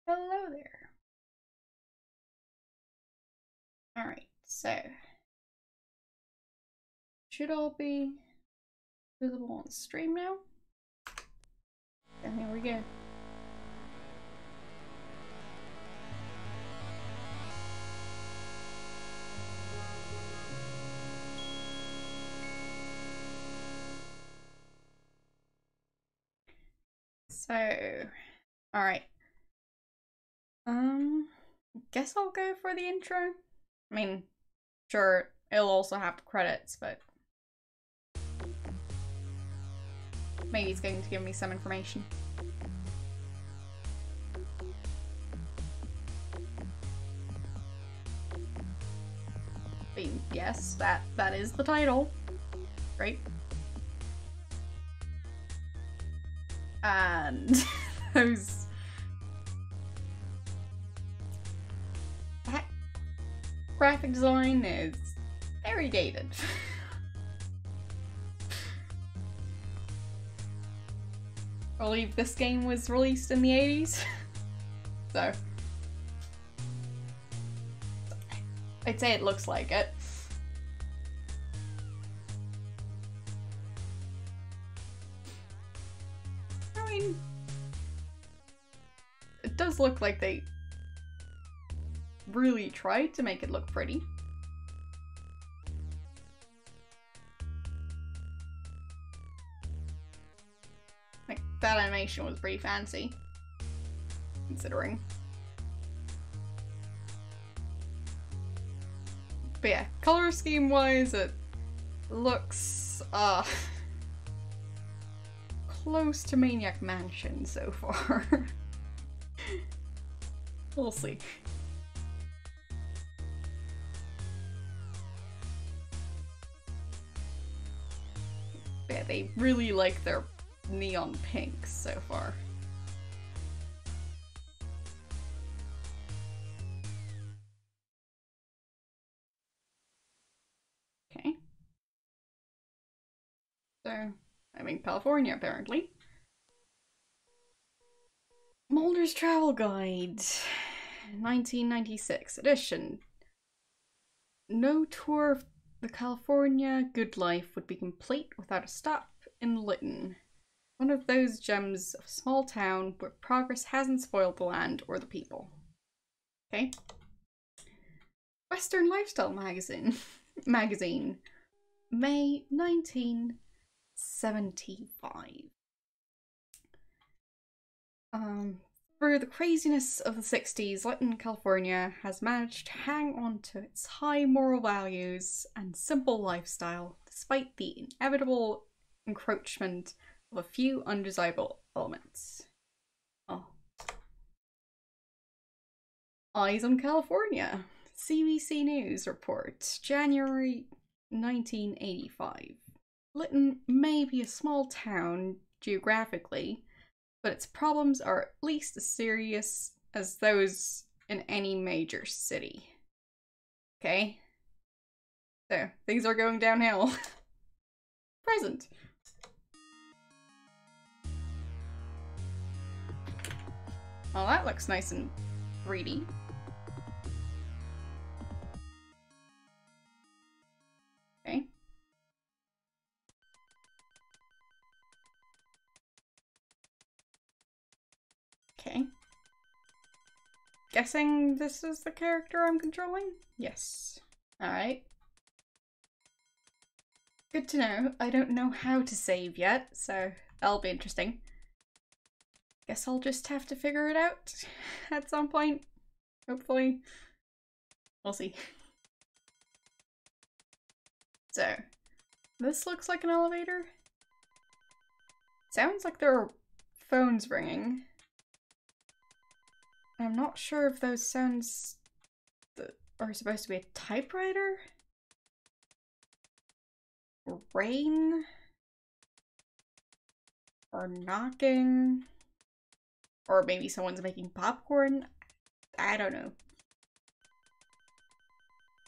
Hello there. Alright, so should all be visible on stream now. And here we go. So, alright. Guess I'll go for the intro. I mean, sure, it'll also have the credits, but maybe it's going to give me some information. But yes, that is the title. Right? And those... that graphic design is very dated. I believe this game was released in the 80s. So I'd say it looks like it. I mean, it does look like they really tried to make it look pretty. Like, that animation was pretty fancy, considering. But yeah, color scheme wise, it looks close to Maniac Mansion so far. We'll see. Yeah, they really like their neon pinks so far. Okay. So, I'm in California apparently. Mulder's Travel Guide, 1996 edition. No tour of the California good life would be complete without a stop in Lytton. One of those gems of a small town where progress hasn't spoiled the land or the people. Okay. Western Lifestyle Magazine. May 1975. Through the craziness of the 60s, Lytton, California has managed to hang on to its high moral values and simple lifestyle, despite the inevitable encroachment of a few undesirable elements. Oh. Eyes on California. CBC News report, January 1985. Lytton may be a small town geographically, but its problems are at least as serious as those in any major city. Okay? So, things are going downhill. Present. Well, that looks nice and 3D. Okay. Okay. Guessing this is the character I'm controlling? Yes. Alright. Good to know. I don't know how to save yet, so that'll be interesting. Guess I'll just have to figure it out at some point. Hopefully. We'll see. So, this looks like an elevator. Sounds like there are phones ringing. I'm not sure if those sounds are supposed to be a typewriter? Or rain? Or knocking? Or maybe someone's making popcorn? I don't know.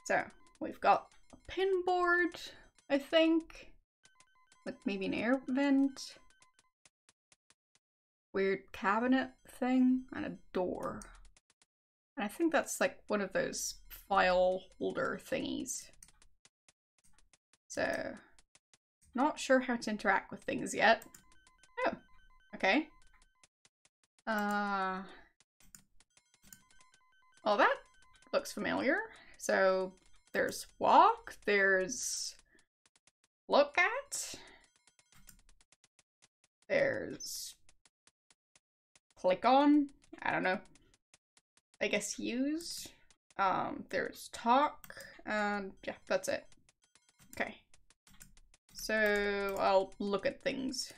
So, we've got a pin board, I think. With maybe an air vent. weird cabinet thing and a door. And I think that's like one of those file holder thingies. So, not sure how to interact with things yet. Oh, okay. Well, that looks familiar. So, there's walk, there's look at, there's click on, I don't know. I guess use. There's talk, and yeah, that's it. Okay. So I'll look at things.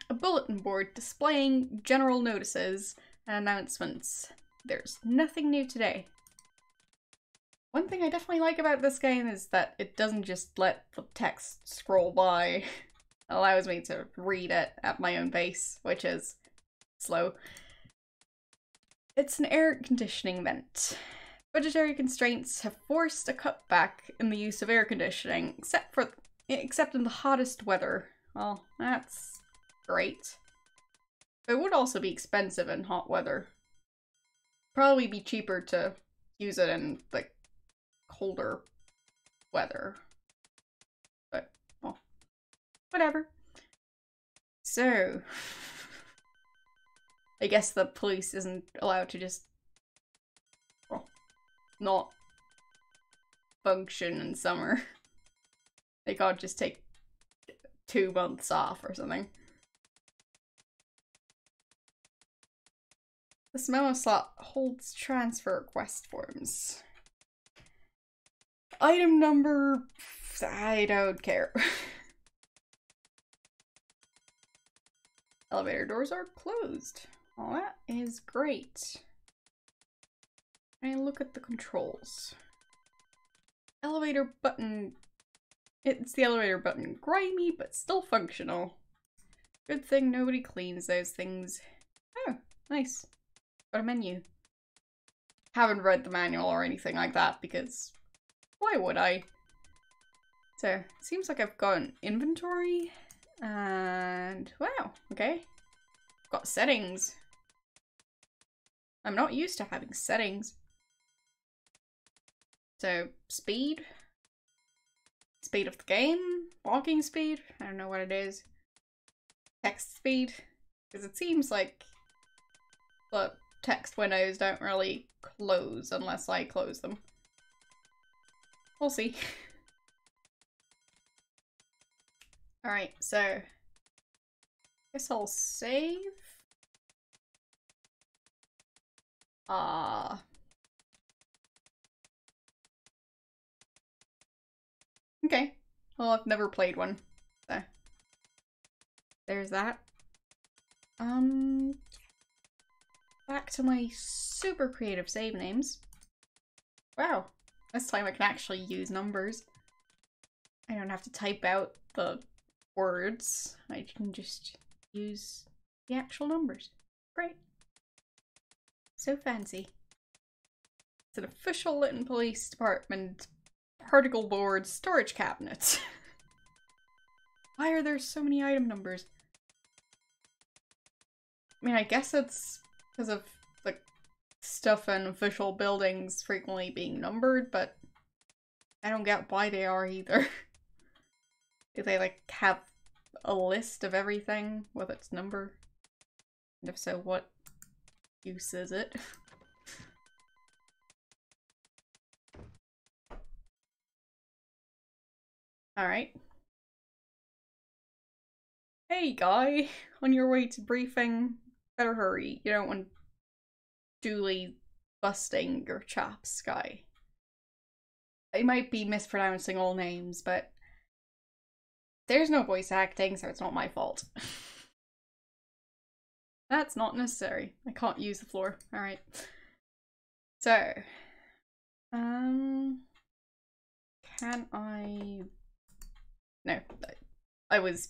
A bulletin board displaying general notices and announcements. There's nothing new today. One thing I definitely like about this game is that it doesn't just let the text scroll by. It allows me to read it at my own pace, which is slow. It's an air conditioning vent. Budgetary constraints have forced a cutback in the use of air conditioning, except in the hottest weather. Well, that's great. It would also be expensive in hot weather. Probably be cheaper to use it in like colder weather. But, well, whatever. So, I guess the police isn't allowed to just, well, not function in summer. They can't just take 2 months off or something. This memo slot holds transfer request forms. Item number... I don't care. Elevator doors are closed. Well, that is great. And look at the controls. Elevator button. It's the elevator button. Grimy, but still functional. Good thing nobody cleans those things. Oh, nice. Got a menu. Haven't read the manual or anything like that because why would I? So, it seems like I've got an inventory. And wow, okay. Got settings. I'm not used to having settings. So, speed. Speed of the game. Walking speed. I don't know what it is. Text speed. Because it seems like the text windows don't really close unless I close them. We'll see. Alright, so guess I'll save. Okay. Well, I've never played one. So there's that. Back to my super creative save names. Wow. This time I can actually use numbers. I don't have to type out the words. I can just use the actual numbers. Great. So fancy. It's an official Lytton Police Department particle board storage cabinet. Why are there so many item numbers? I mean, I guess it's because of like stuff in official buildings frequently being numbered, but I don't get why they are either. Do they like have a list of everything with its number? And if so, what use is it? Alright. Hey guy, on your way to briefing, better hurry. You don't want Julie busting your chops, guy. I might be mispronouncing all names, but there's no voice acting, so it's not my fault. That's not necessary. I can't use the floor. Alright. So, can I... No, I was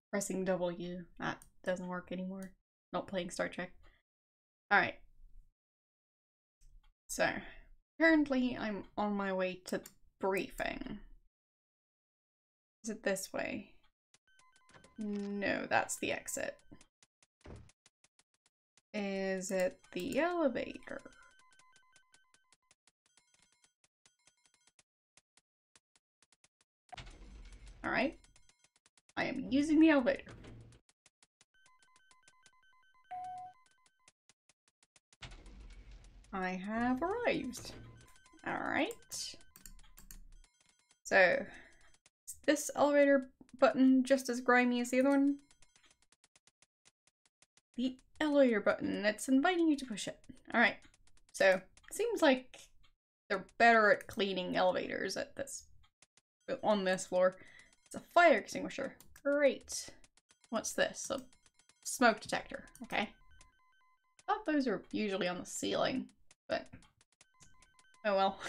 pressing W. That doesn't work anymore. Not playing Star Trek. Alright. So, currently I'm on my way to briefing. Is it this way? No, that's the exit. is it the elevator? Alright. I am using the elevator. I have arrived. Alright. So, is this elevator button just as grimy as the other one? The elevator button, it's inviting you to push it. Alright. So, it seems like they're better at cleaning elevators at this on this floor. It's a fire extinguisher. Great. What's this? A smoke detector. Okay. I thought those are usually on the ceiling, but oh well.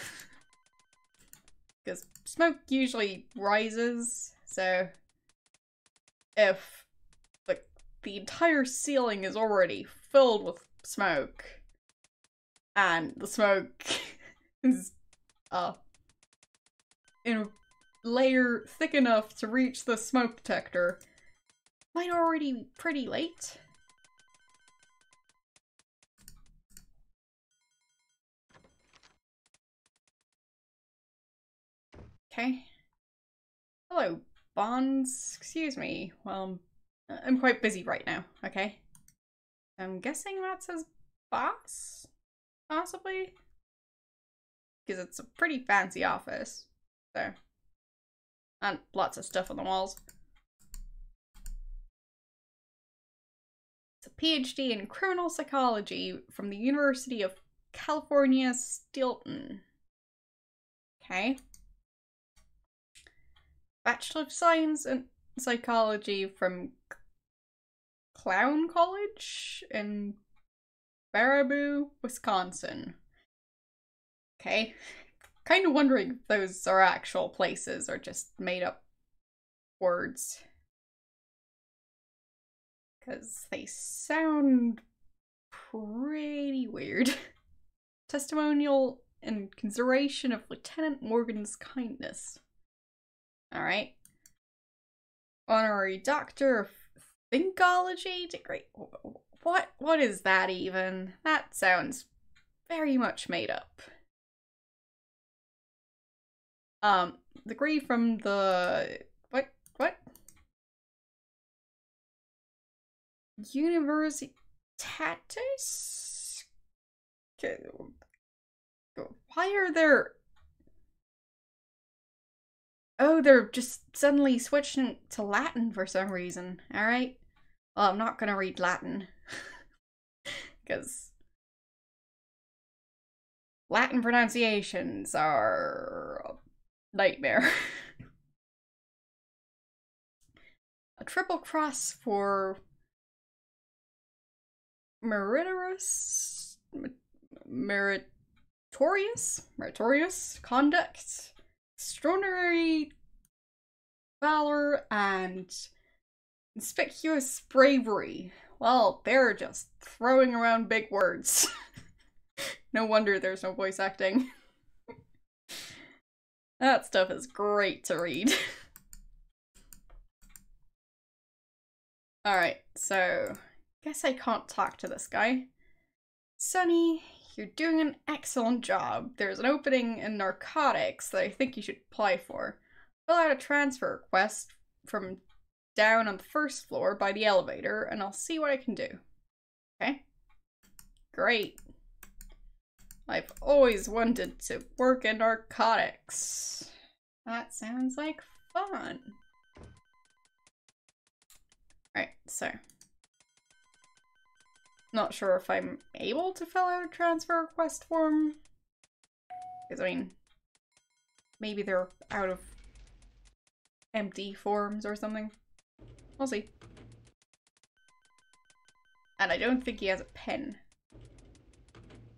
Because smoke usually rises, so if like the entire ceiling is already filled with smoke and the smoke is in a layer thick enough to reach the smoke detector, might already be pretty late. Okay. Hello, Bonds. Excuse me. Well, I'm quite busy right now, okay? I'm guessing that says boss? Possibly? Because it's a pretty fancy office. So. And lots of stuff on the walls. It's a PhD in criminal psychology from the University of California, Stilton. Okay. Bachelor of Science in Psychology from Clown College in Baraboo, Wisconsin. Okay. Kind of wondering if those are actual places or just made up words. Because they sound pretty weird. Testimonial in consideration of Lieutenant Morgan's kindness. Alright. Honorary Doctor of Thinkology degree. What is that even? That sounds very much made up. Degree from the what? Universitatis? Why are there... Oh, they're just suddenly switching to Latin for some reason. Alright. Well, I'm not gonna read Latin. Because Latin pronunciations are a nightmare. A triple cross for meritorious conduct, extraordinary valor, and conspicuous bravery. Well, they're just throwing around big words. No wonder there's no voice acting. That stuff is great to read. Alright, so guess I can't talk to this guy. Sonny, you're doing an excellent job. There's an opening in narcotics that I think you should apply for. Fill out a transfer request from down on the first floor by the elevator, and I'll see what I can do. Okay? Great. I've always wanted to work in narcotics. That sounds like fun. Alright, so. Not sure if I'm able to fill out a transfer request form. Because, I mean, maybe they're out of empty forms or something. We'll see. And I don't think he has a pen.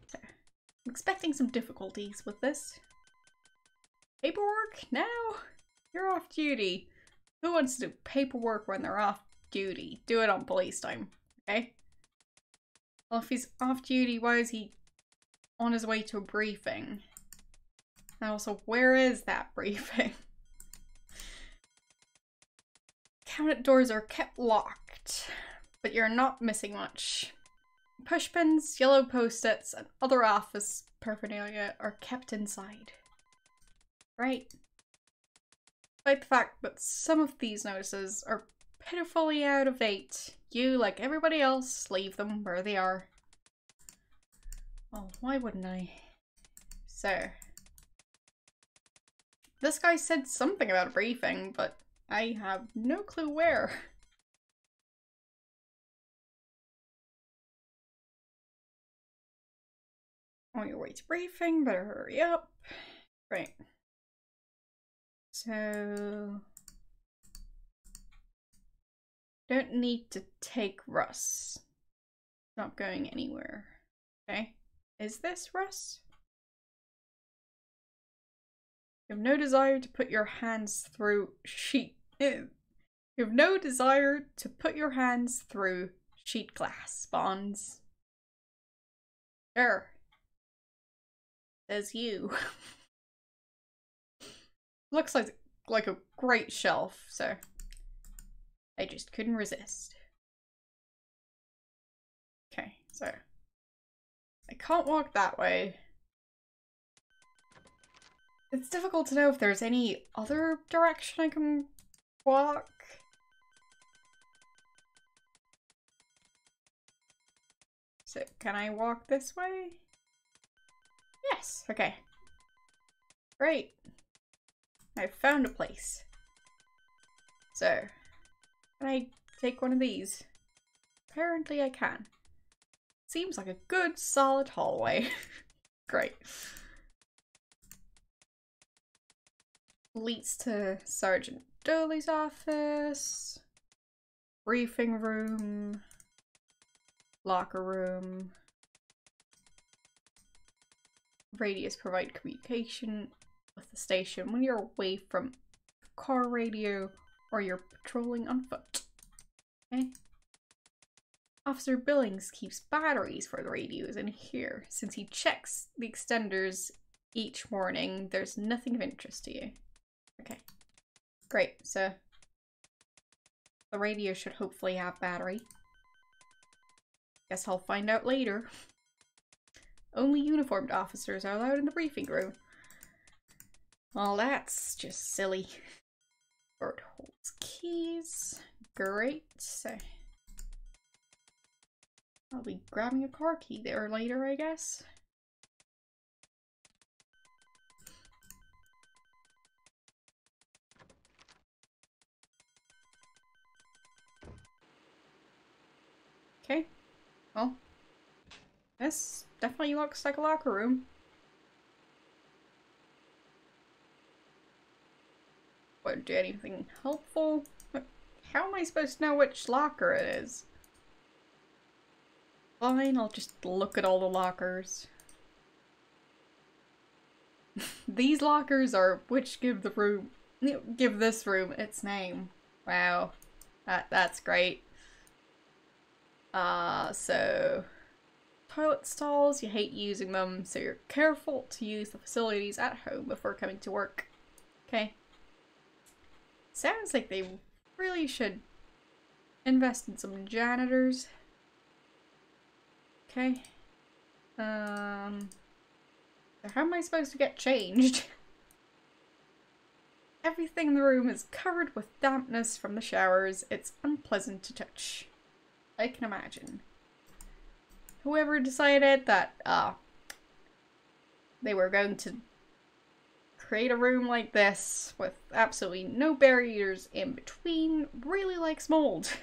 So, I'm expecting some difficulties with this. Paperwork? Now? You're off duty. Who wants to do paperwork when they're off duty? Do it on police time, okay? Well, if he's off duty, why is he on his way to a briefing? And also, where is that briefing? Cabinet doors are kept locked, but you're not missing much. pushpins, yellow post-its, and other office paraphernalia are kept inside. Right? Despite the fact that some of these notices are pitifully out of date, you, like everybody else, leave them where they are. Well, why wouldn't I? So, this guy said something about a briefing, but I have no clue where. On your way to briefing, better hurry up. Right. So, don't need to take Russ. Not going anywhere. Okay. Is this Russ? You have no desire to put your hands through sheet. You have no desire to put your hands through sheet glass bonds. Sure. Says you. Looks like a great shelf, so I just couldn't resist. Okay, so I can't walk that way. It's difficult to know if there's any other direction I can walk. So, can I walk this way? Yes, okay. Great. I've found a place. So, can I take one of these? Apparently I can. Seems like a good solid hallway. Great. Leads to Sergeant Doley's office. Briefing room. Locker room. Radios provide communication with the station when you're away from the car radio or you're patrolling on foot. Okay. Officer Billings keeps batteries for the radios in here. Since he checks the extenders each morning, there's nothing of interest to you. Okay. Great, so the radio should hopefully have battery. Guess I'll find out later. Only uniformed officers are allowed in the briefing room. Well, that's just silly. Bird holds keys. Great. So I'll be grabbing a car key there later, I guess. Okay. Well, this definitely looks like a locker room. Wouldn't do anything helpful. How am I supposed to know which locker it is? Fine, I'll just look at all the lockers. These lockers are which give this room its name. Wow. That's great. So toilet stalls, you hate using them, so you're careful to use the facilities at home before coming to work. Okay. Sounds like they really should invest in some janitors. Okay. So how am I supposed to get changed? Everything in the room is covered with dampness from the showers. It's unpleasant to touch. I can imagine. Whoever decided that they were going to create a room like this with absolutely no barriers in between really likes mold.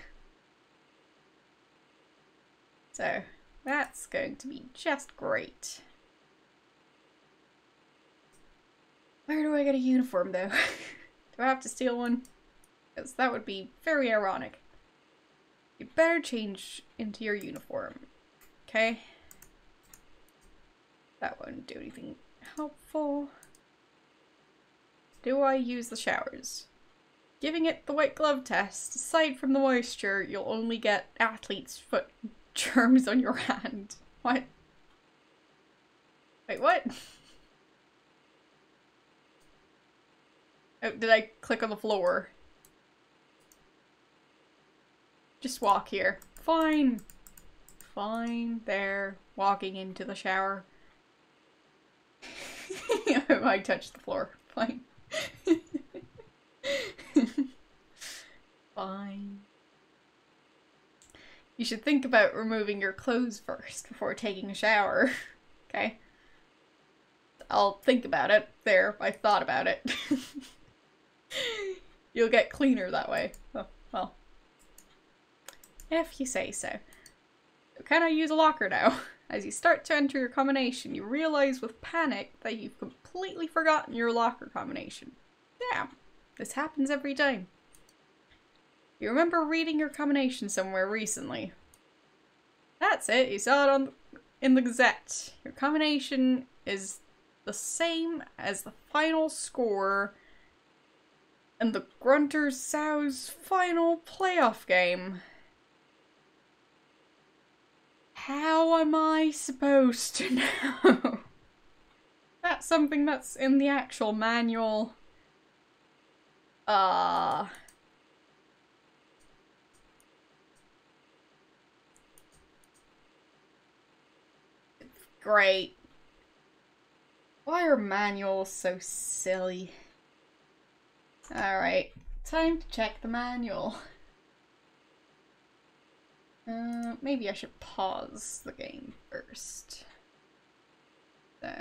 So that's going to be just great. Where do I get a uniform though? Do I have to steal one? Because that would be very ironic. You better change into your uniform. Okay? That wouldn't do anything helpful. Do I use the showers? Giving it the white glove test, aside from the moisture, you'll only get athlete's foot germs on your hand. What? Wait, what? Oh, did I click on the floor? Just walk here. Fine. Fine. There, walking into the shower. I touched the floor. Fine. Fine. You should think about removing your clothes first before taking a shower. Okay? I'll think about it. There, I thought about it. You'll get cleaner that way. Oh, well. If you say so. Can I use a locker now? As you start to enter your combination, you realize with panic that you've completely forgotten your locker combination. Damn, this happens every time. You remember reading your combination somewhere recently. That's it, you saw it in the Gazette. Your combination is the same as the final score in the Grunters Sows final playoff game. How am I supposed to know? That's something that's in the actual manual. Great. Why are manuals so silly? Alright, time to check the manual. Maybe I should pause the game first. So,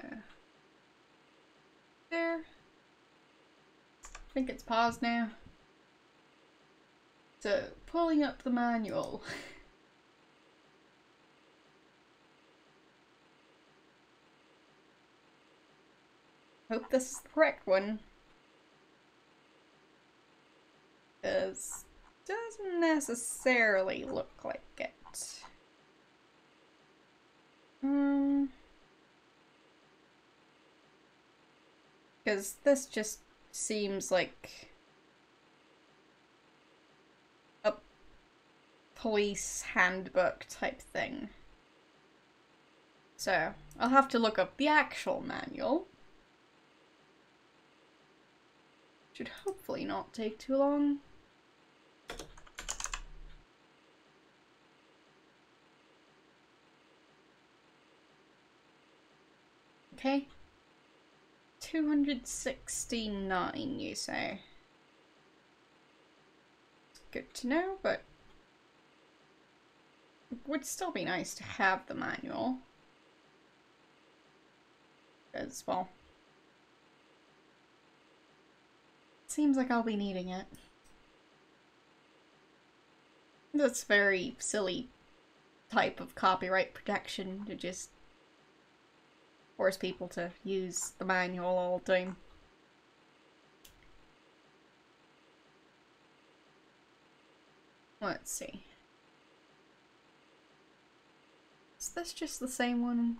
there. I think it's paused now. So, pulling up the manual. Hope this is the correct one. Because it doesn't necessarily look like it. Because this just seems like a police handbook type thing. So, I'll have to look up the actual manual. Should hopefully not take too long. Okay. 269, you say? Good to know, but it would still be nice to have the manual. As well. Seems like I'll be needing it. That's very silly type of copyright protection to just force people to use the manual all the time. Let's see. Is this just the same one?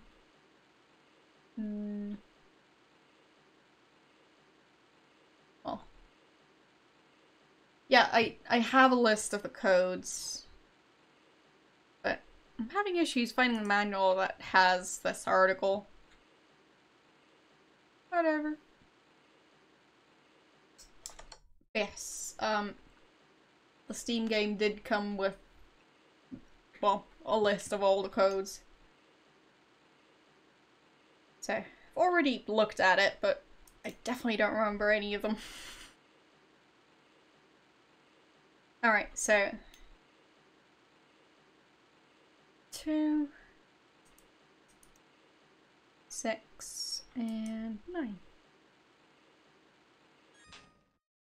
Well. Yeah, I have a list of the codes. But I'm having issues finding the manual that has this article. Whatever. Yes, the Steam game did come with, well, a list of all the codes. So, I've already looked at it, but I definitely don't remember any of them. Alright, so 2, 6, and 9.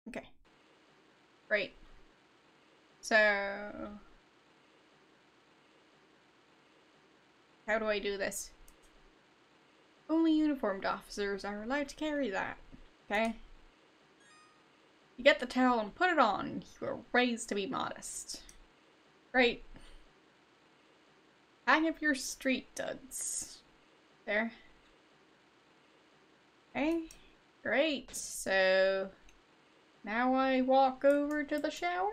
Okay. Great. So, how do I do this? Only uniformed officers are allowed to carry that. Okay? You get the towel and put it on. You are raised to be modest. Great. Hang up your street duds. There. Okay. Great. So, now I walk over to the shower?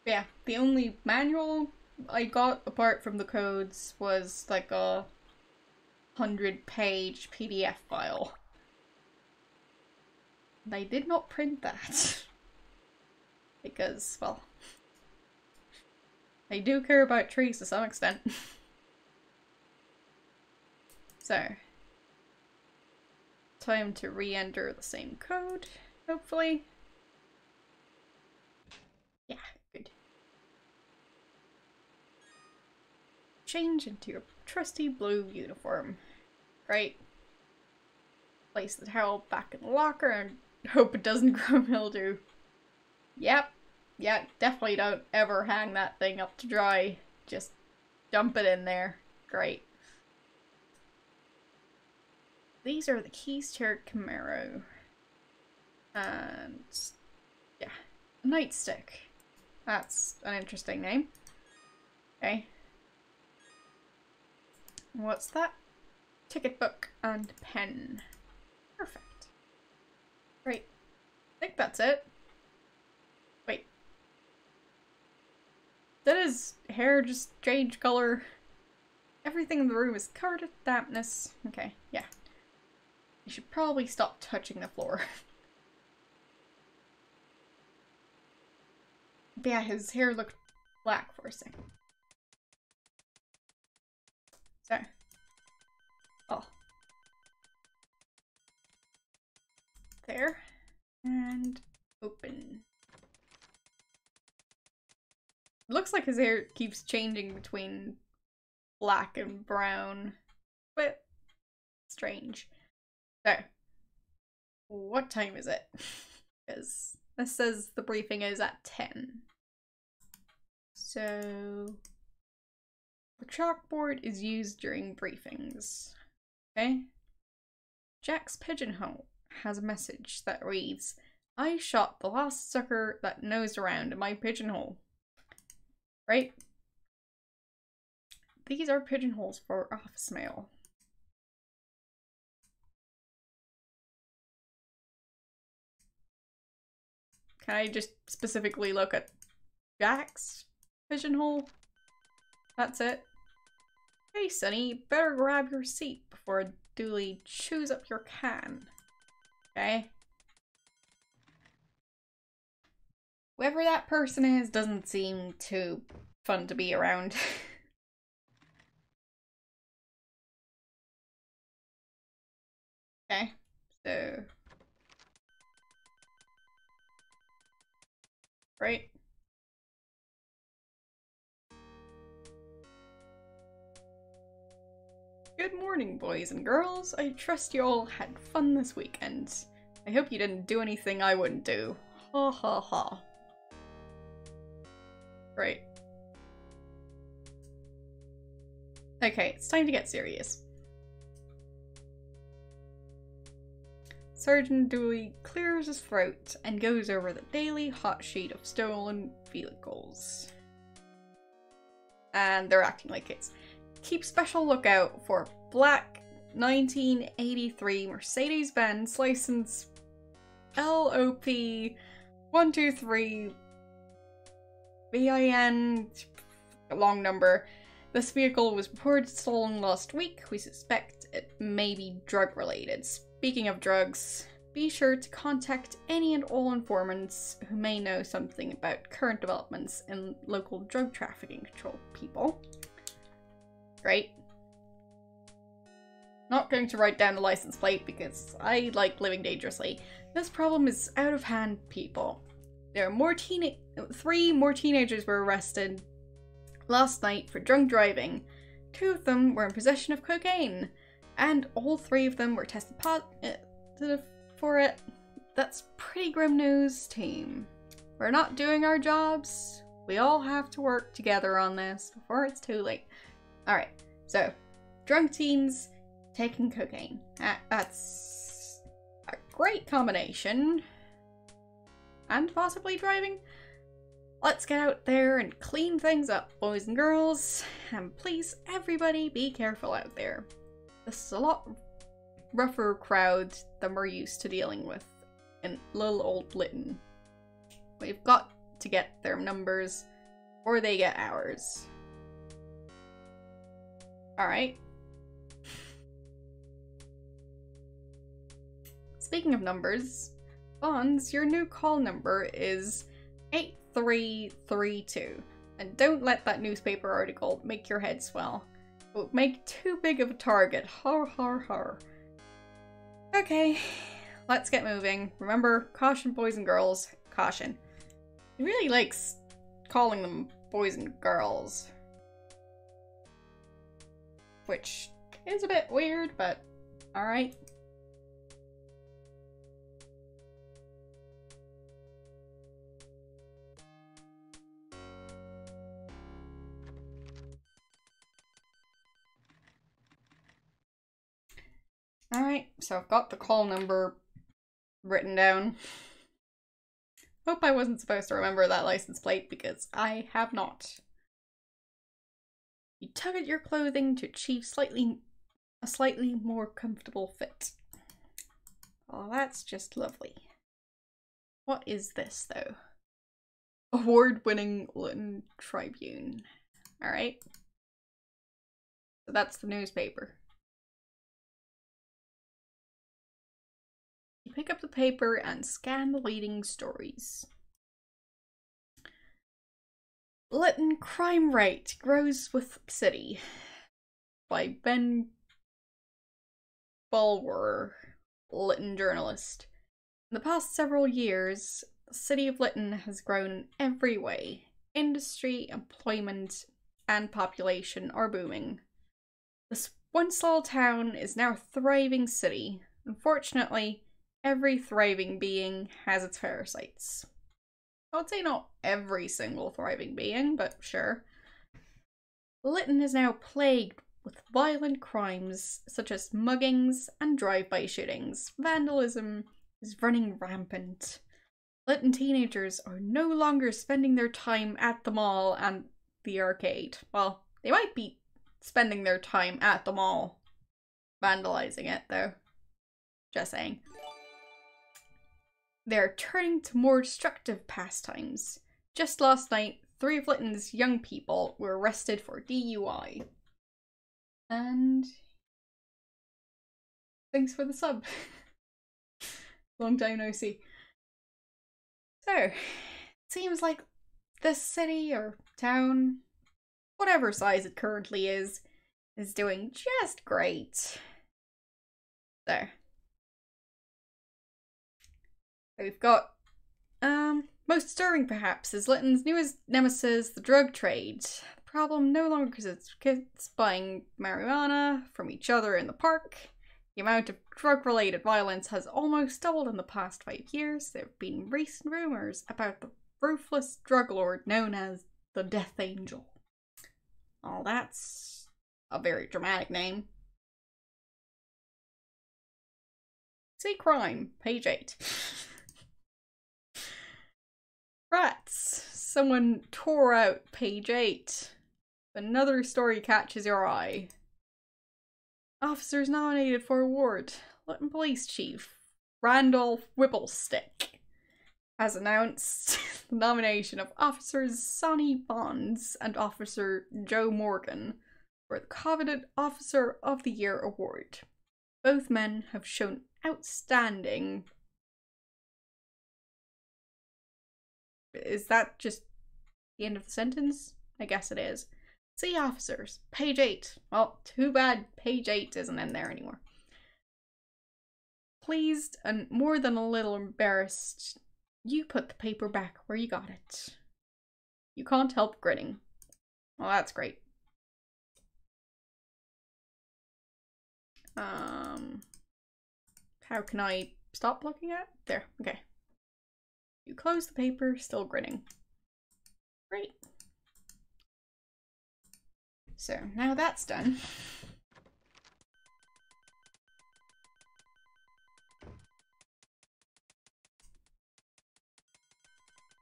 Yeah, the only manual I got apart from the codes was like a 100-page PDF file. They did not print that. Because, well, they do care about trees to some extent. So, time to re-enter the same code, hopefully. Yeah, good. Change into your trusty blue uniform. Great. Place the towel back in the locker and hope it doesn't grow mildew. Yep. Yeah, definitely don't ever hang that thing up to dry. Just dump it in there. Great. These are the keys to your Camaro. And yeah, a nightstick. That's an interesting name. Okay. What's that? Ticket book and pen. Perfect. Great. I think that's it. Wait. Did his hair just change color? Everything in the room is covered in dampness. Okay, yeah. You should probably stop touching the floor. Yeah, his hair looked black for a second. So. Oh. There. And open. Looks like his hair keeps changing between black and brown. But strange. So. What time is it? Because this says the briefing is at 10. So the chalkboard is used during briefings. Okay? Jack's pigeonhole has a message that reads, I shot the last sucker that nosed around in my pigeonhole. Right? These are pigeonholes for office mail. Can I just specifically look at Jack's pigeonhole? That's it. Hey, Sonny, better grab your seat before Dooley chews up your can. Okay? Whoever that person is doesn't seem too fun to be around. Okay, so... Right. Good morning, boys and girls. I trust you all had fun this weekend. I hope you didn't do anything I wouldn't do. Ha ha ha. Right. Okay, it's time to get serious. Sergeant Dooley clears his throat and goes over the daily hot sheet of stolen vehicles. And they're acting like kids. Keep special lookout for black 1983 Mercedes-Benz license LOP 123 VIN, a long number. This vehicle was reported stolen last week. We suspect it may be drug related. Speaking of drugs, be sure to contact any and all informants who may know something about current developments in local drug trafficking control people. Great. Not going to write down the license plate because I like living dangerously. This problem is out of hand, people. There are 3 more teenagers were arrested last night for drunk driving. 2 of them were in possession of cocaine, and all 3 of them were tested positive for it. That's pretty grim news, team. We're not doing our jobs. We all have to work together on this before it's too late. Alright, so, drunk teens taking cocaine. That's a great combination. And possibly driving. Let's get out there and clean things up, boys and girls. And please, everybody, be careful out there. This is a lot rougher crowd than we're used to dealing with in little old Lytton. We've got to get their numbers or they get ours. Alright. Speaking of numbers, Bonds, your new call number is 8332. And don't let that newspaper article make your head swell. It would make too big of a target. Har har har. Okay, let's get moving. Remember, caution boys and girls. Caution. He really likes calling them boys and girls. Which is a bit weird, but alright. Alright, so I've got the call number written down. Hope I wasn't supposed to remember that license plate because I have not. You tug at your clothing to achieve a slightly more comfortable fit. Oh, that's just lovely. What is this, though? Award-winning Lytton Tribune. Alright. So that's the newspaper. You pick up the paper and scan the leading stories. Lytton crime rate grows with city by Ben Bulwer, Lytton journalist. In the past several years, the city of Lytton has grown in every way. Industry, employment, and population are booming. This once small town is now a thriving city. Unfortunately, every thriving being has its parasites. I would say not every single thriving being, but sure. Lytton is now plagued with violent crimes such as muggings and drive-by shootings. Vandalism is running rampant. Lytton teenagers are no longer spending their time at the mall and the arcade. Well, they might be spending their time at the mall vandalizing it, though. Just saying. They're turning to more destructive pastimes. Just last night, 3 of Lytton's young people were arrested for DUI. And thanks for the sub. Long time no see. So, seems like this city or town, whatever size it currently is doing just great. There. We've got, most stirring perhaps, is Lytton's newest nemesis, the drug trade. The problem no longer because it's kids buying marijuana from each other in the park. The amount of drug-related violence has almost doubled in the past 5 years. There have been recent rumours about the ruthless drug lord known as the Death Angel. Oh, that's a very dramatic name. See crime, page 8. Rats! Someone tore out page 8. Another story catches your eye. Officers nominated for award. Lytton Police Chief Randolph Whipplestick has announced the nomination of Officers Sonny Bonds and Officer Joe Morgan for the coveted Officer of the Year award. Both men have shown outstanding... Is that just the end of the sentence? I guess it is. See officers. Page 8. Well, too bad page 8 isn't in there anymore. Pleased and more than a little embarrassed, you put the paper back where you got it. You can't help grinning. Well, that's great. How can I stop looking at it? There, okay. You close the paper, still grinning. Great. So, now that's done.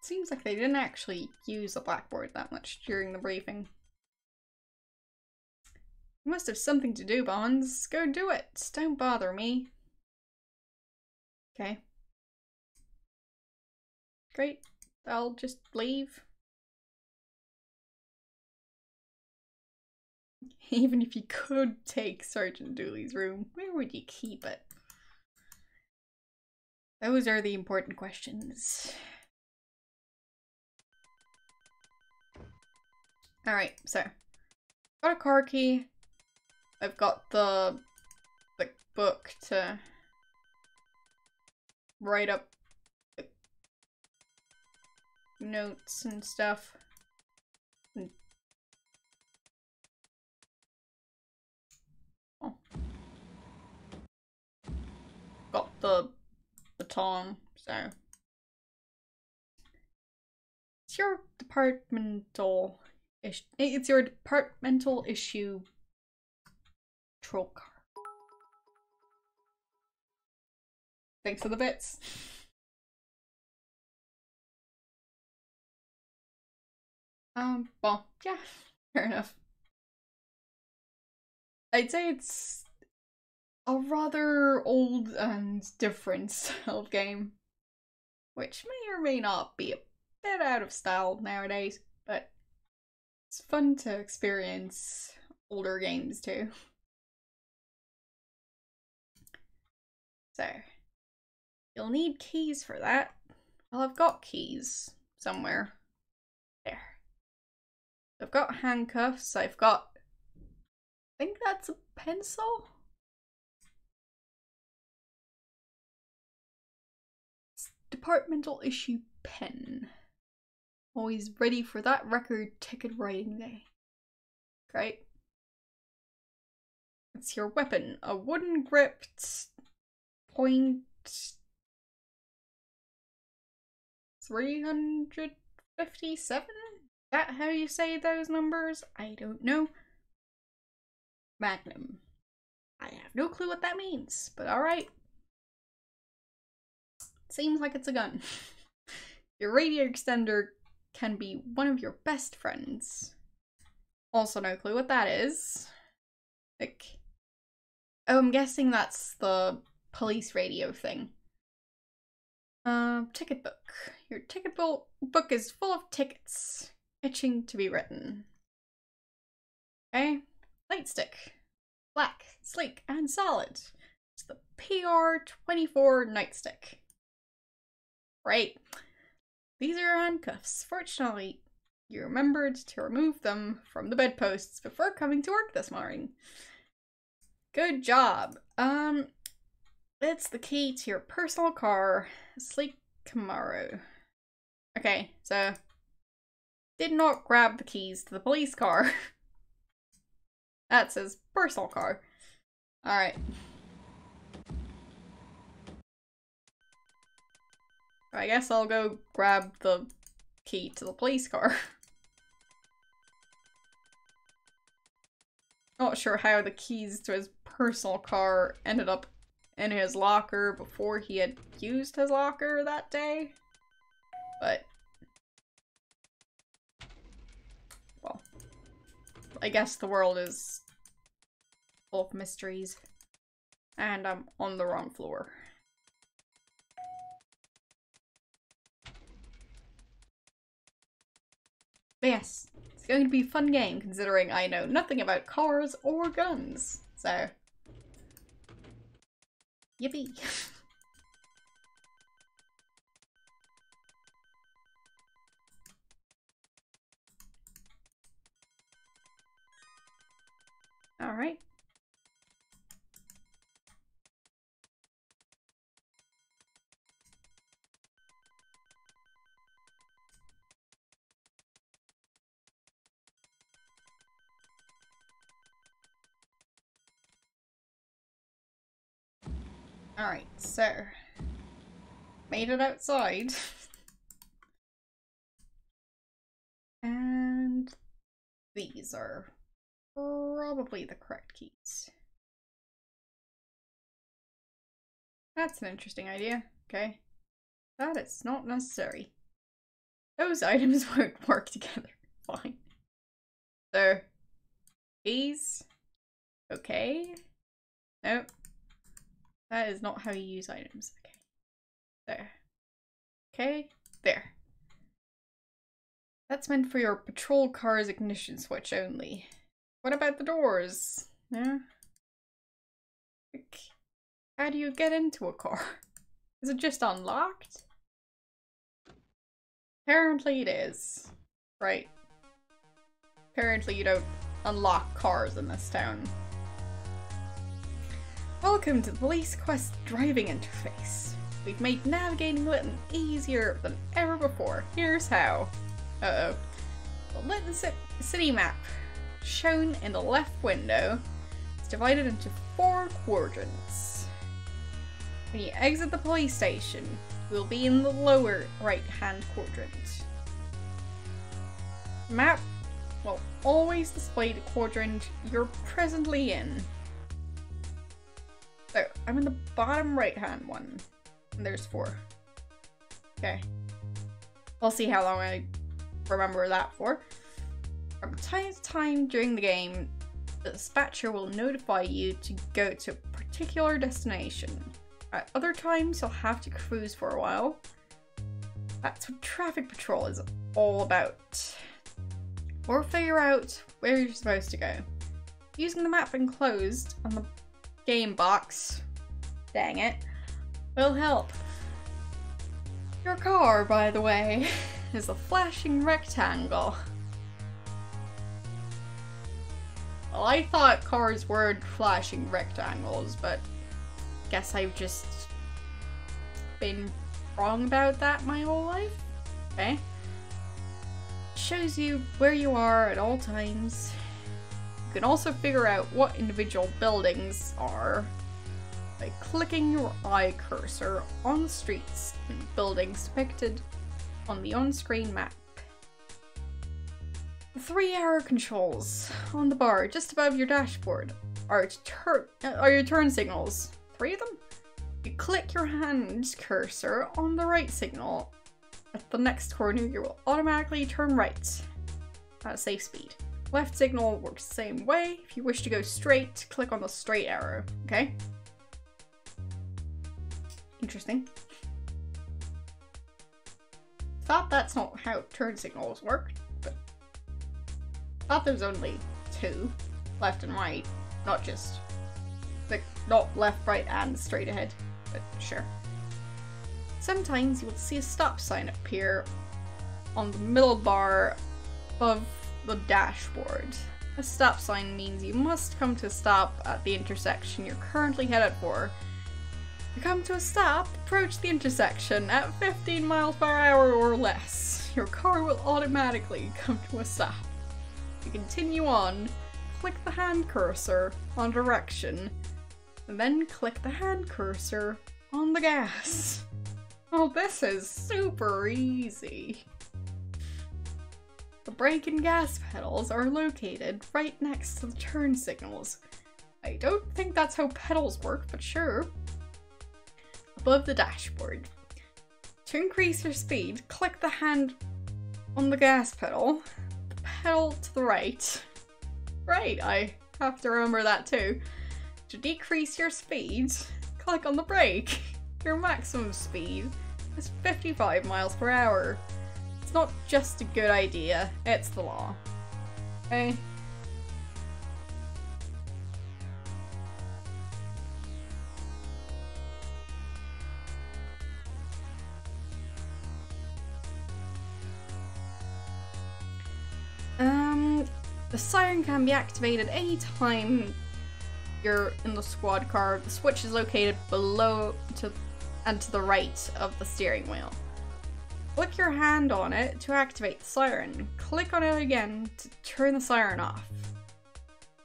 Seems like they didn't actually use a blackboard that much during the briefing. You must have something to do, Bonds. Go do it. Don't bother me. Okay. Great. I'll just leave. Even if you could take Sergeant Dooley's room, where would you keep it? Those are the important questions. Alright, so got a car key. I've got the book to write up the notes and stuff. Oh. Got the baton, so it's your departmental issue troll car. Thanks for the bits. Well, yeah, fair enough. I'd say it's a rather old and different style game, which may or may not be a bit out of style nowadays, but it's fun to experience older games too. So, you'll need keys for that. Well, I've got keys somewhere. There. I've got handcuffs, I've got... I think that's a pencil? It's departmental issue pen. Always ready for that record ticket writing day. Great. It's your weapon. A wooden gripped point... 357? Is that how you say those numbers? I don't know. Magnum. I have no clue what that means, but alright. Seems like it's a gun. Your radio extender can be one of your best friends. Also no clue what that is. Like, oh, I'm guessing that's the police radio thing. Ticket book. Your ticket book is full of tickets, itching to be written. Okay. Nightstick. Black, sleek, and solid. It's the PR24 nightstick. Right. These are your handcuffs. Fortunately, you remembered to remove them from the bedposts before coming to work this morning. Good job. It's the key to your personal car, a sleek Camaro. Okay, so did not grab the keys to the police car. That's his personal car. Alright. I guess I'll go grab the key to the police car. Not sure how the keys to his personal car ended up in his locker before he had used his locker that day. But, well, I guess the world is full of mysteries. And I'm on the wrong floor. But yes, it's going to be a fun game considering I know nothing about cars or guns. So, yippee. Alright. Alright, so made it outside. And these are probably the correct keys. That's an interesting idea. Okay. That is not necessary. Those items won't work together. Fine. So, keys. Okay. Nope. That is not how you use items. Okay. There. Okay. There. That's meant for your patrol car's ignition switch only. What about the doors? Yeah? Like, how do you get into a car? Is it just unlocked? Apparently it is. Right. Apparently you don't unlock cars in this town. Welcome to the Police Quest driving interface. We've made navigating Lytton easier than ever before. Here's how. Uh-oh. The Lytton city map, shown in the left window, is divided into 4 quadrants. When you exit the police station, you will be in the lower right-hand quadrant. The map will always display the quadrant you're presently in. So, I'm in the bottom right-hand one, and there's 4. Okay. I'll see how long I remember that for. From time to time during the game, the dispatcher will notify you to go to a particular destination. At other times, you'll have to cruise for a while. That's what traffic patrol is all about. Or figure out where you're supposed to go. Using the map enclosed on the game box, dang it, will help. Your car, by the way, is a flashing rectangle. Well, I thought cars weren't flashing rectangles, but guess I've just been wrong about that my whole life. Okay. Shows you where you are at all times. You can also figure out what individual buildings are by clicking your eye cursor on the streets and buildings depicted on the on-screen map. The 3 arrow controls on the bar just above your dashboard are your turn signals. 3 of them? You click your hand cursor on the right signal. At the next corner, you will automatically turn right at a safe speed. Left signal works the same way. If you wish to go straight, click on the straight arrow, okay? Interesting. Thought that's not how turn signals work, but thought there's only 2, left and right, not just, like, not left, right, and straight ahead, but sure. Sometimes you will see a stop sign appear on the middle bar above the dashboard. A stop sign means you must come to a stop at the intersection you're currently headed for. You come to a stop, approach the intersection at 15 miles per hour or less. Your car will automatically come to a stop. You continue on, click the hand cursor on direction, and then click the hand cursor on the gas. Oh, this is super easy. The brake and gas pedals are located right next to the turn signals. I don't think that's how pedals work, but sure. Above the dashboard. To increase your speed, click the hand on the gas pedal, the pedal to the right. Right, I have to remember that too. To decrease your speed, click on the brake. Your maximum speed is 55 miles per hour. It's not just a good idea, it's the law. Okay? The siren can be activated anytime you're in the squad car. The switch is located below and to the right of the steering wheel. Click your hand on it to activate the siren. Click on it again to turn the siren off.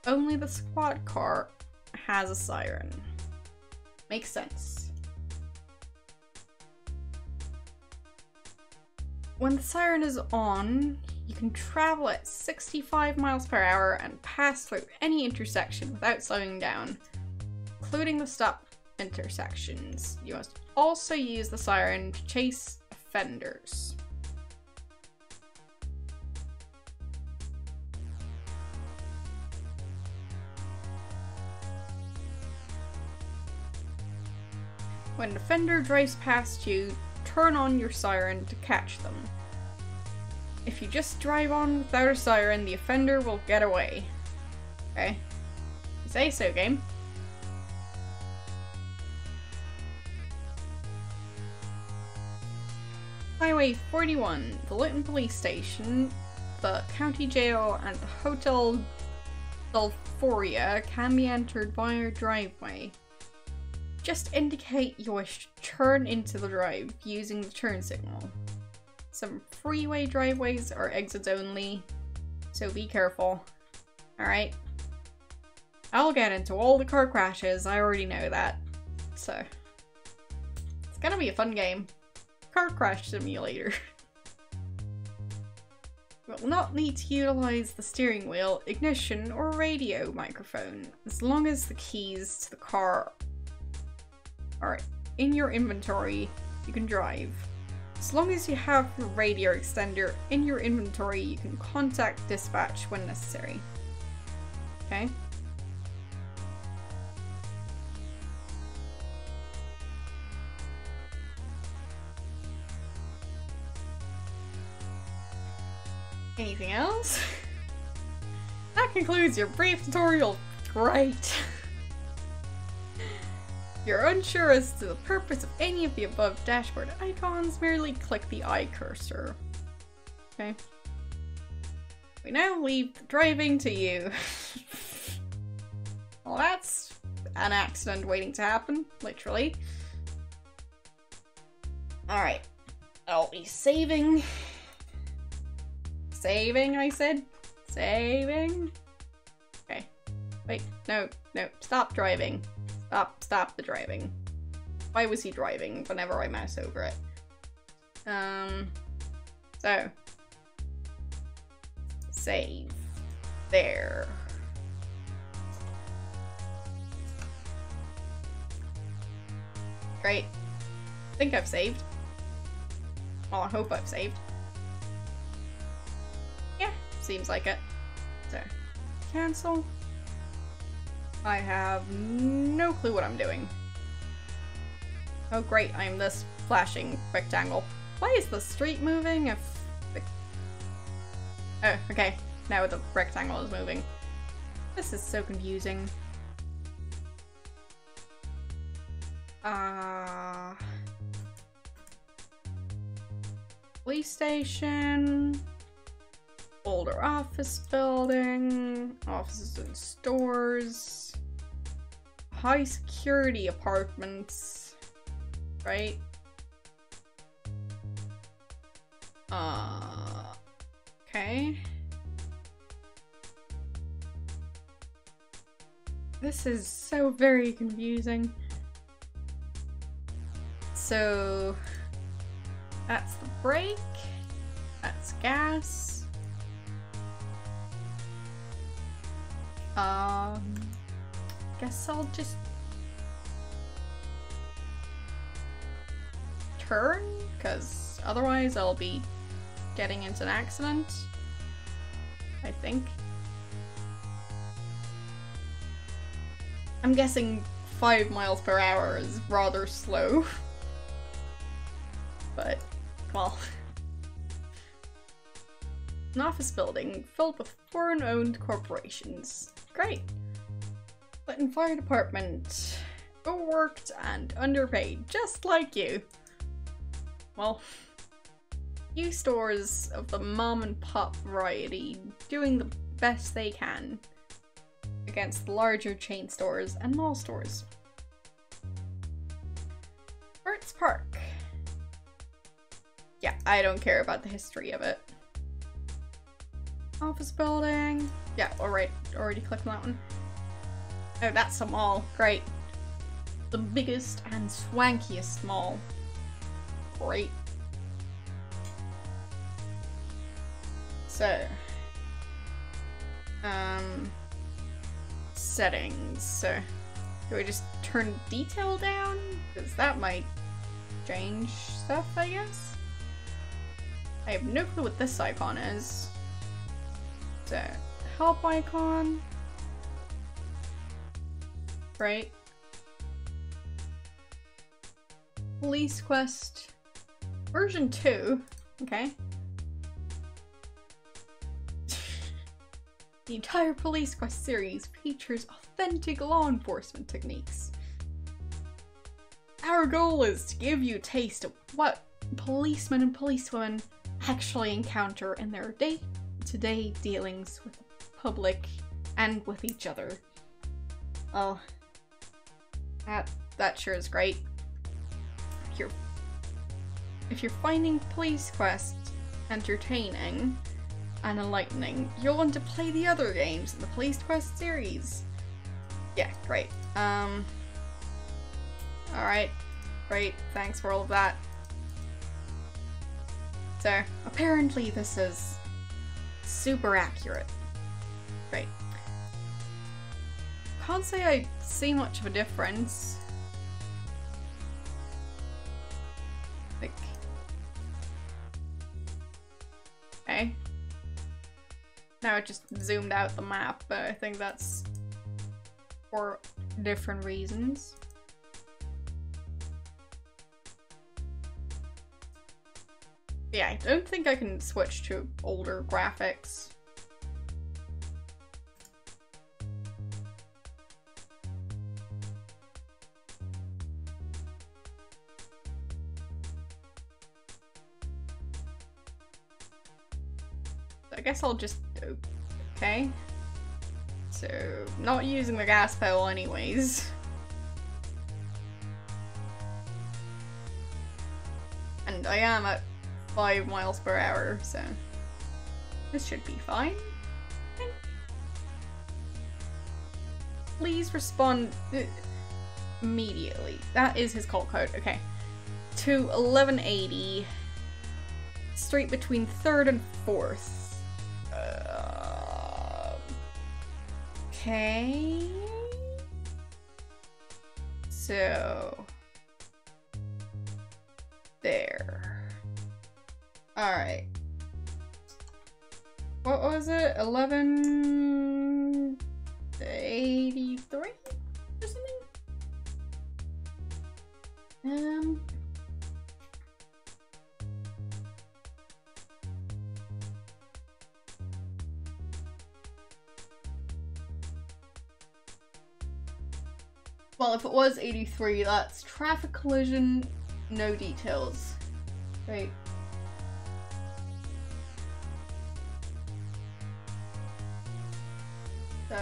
Only the squad car has a siren. Makes sense. When the siren is on, you can travel at 65 miles per hour and pass through any intersection without slowing down, including the stop intersections. You must also use the siren to chase offenders. When an offender drives past you, turn on your siren to catch them. If you just drive on without a siren, the offender will get away. Okay. You say so, game. Highway 41, the Luton Police Station, the County Jail, and the Hotel Sulphuria can be entered via a driveway. Just indicate you wish to turn into the drive using the turn signal. Some freeway driveways are exits only, so be careful. Alright. I'll get into all the car crashes, I already know that. So, it's gonna be a fun game. Car crash simulator. You will not need to utilize the steering wheel, ignition, or radio microphone. As long as the keys to the car are in your inventory, you can drive. As long as you have the radio extender in your inventory, you can contact dispatch when necessary. Okay? Anything else? That concludes your brief tutorial. Great. If you're unsure as to the purpose of any of the above dashboard icons, merely click the eye cursor. Okay. We now leave the driving to you. Well, that's an accident waiting to happen, literally. Alright. I'll be saving. Saving, I said? Saving? Okay. Wait, no, stop driving. Stop the driving. Why was he driving whenever I mouse over it? So. Save. There. Great. I think I've saved. Well, I hope I've saved. Yeah, seems like it. So, cancel. I have no clue what I'm doing. Oh great, I'm this flashing rectangle. Why is the street moving if... Oh, okay. Now the rectangle is moving. This is so confusing. Police station. Older office building. Offices and stores. High security apartments. Right? Okay. This is so very confusing. So that's the brake. That's gas. Guess I'll just turn, because otherwise I'll be getting into an accident, I think. I'm guessing 5 miles per hour is rather slow. But, well. An office building filled with foreign-owned corporations. Great. Luton Fire Department. Overworked and underpaid, just like you. Well, few stores of the mom and pop variety doing the best they can against the larger chain stores and mall stores. Burt's Park. Yeah, I don't care about the history of it. Office building. Yeah, alright, already clicked on that one. Oh, that's a mall. Great. The biggest and swankiest mall. Great. So. Settings. So, do I just turn detail down? Because that might change stuff, I guess? I have no clue what this icon is. So, help icon. Right. Police Quest version 2. Okay. The entire Police Quest series features authentic law enforcement techniques. Our goal is to give you a taste of what policemen and policewomen actually encounter in their day-to-day dealings with the public and with each other. Oh, that sure is great. If you're finding police quests entertaining and enlightening, you'll want to play the other games in the Police Quest series. Yeah, great. Alright. Great, thanks for all of that. So, apparently this is super accurate. Great. Can't say I see much of a difference. Like... Okay. Now it just zoomed out the map, but I think that's for different reasons. Yeah, I don't think I can switch to older graphics. I guess I'll just... Okay. So, not using the gas pedal anyways. And I am at 5 miles per hour, so this should be fine. Please respond immediately. That is his call code. Okay. To 1180. Street between 3rd and 4th. Okay. So there. Alright. What was it? 1183 or something? Well, if it was 83, that's traffic collision, no details. Right. So,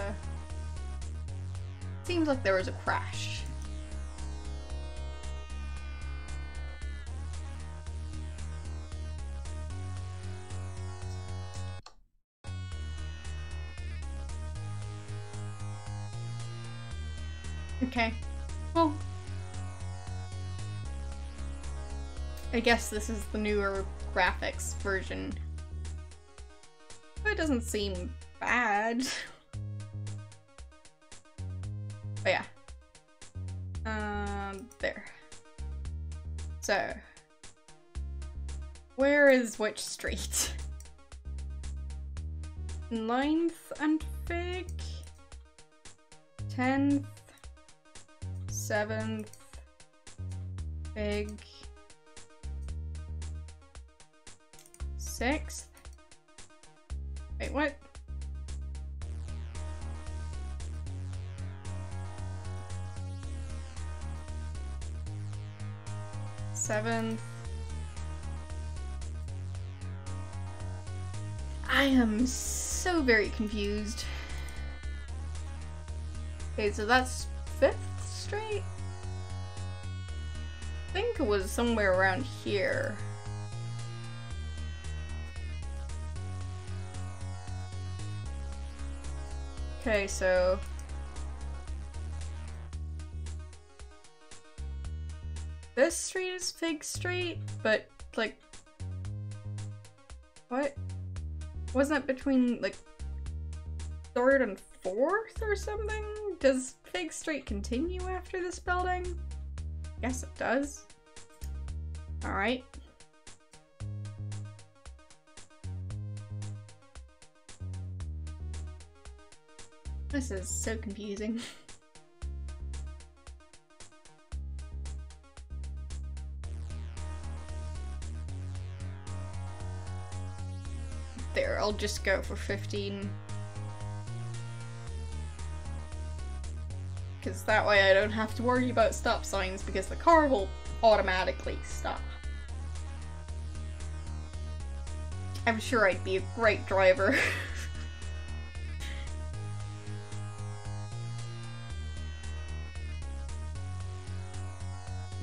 seems like there was a crash. Okay. Well, I guess this is the newer graphics version. But it doesn't seem bad. But yeah. There. So, where is which street? 9th and Fig? 10th? 7th, Fig, 6th. Wait, what? Seventh. I am so very confused. Okay, so that's 5th Street? I think it was somewhere around here. Okay, so this street is Fig Street, but like, what? Wasn't it between like 3rd and 4th or something? Does Fig Street continue after this building? Yes, it does. Alright. This is so confusing. There, I'll just go for 15. Because that way I don't have to worry about stop signs because the car will automatically stop. I'm sure I'd be a great driver.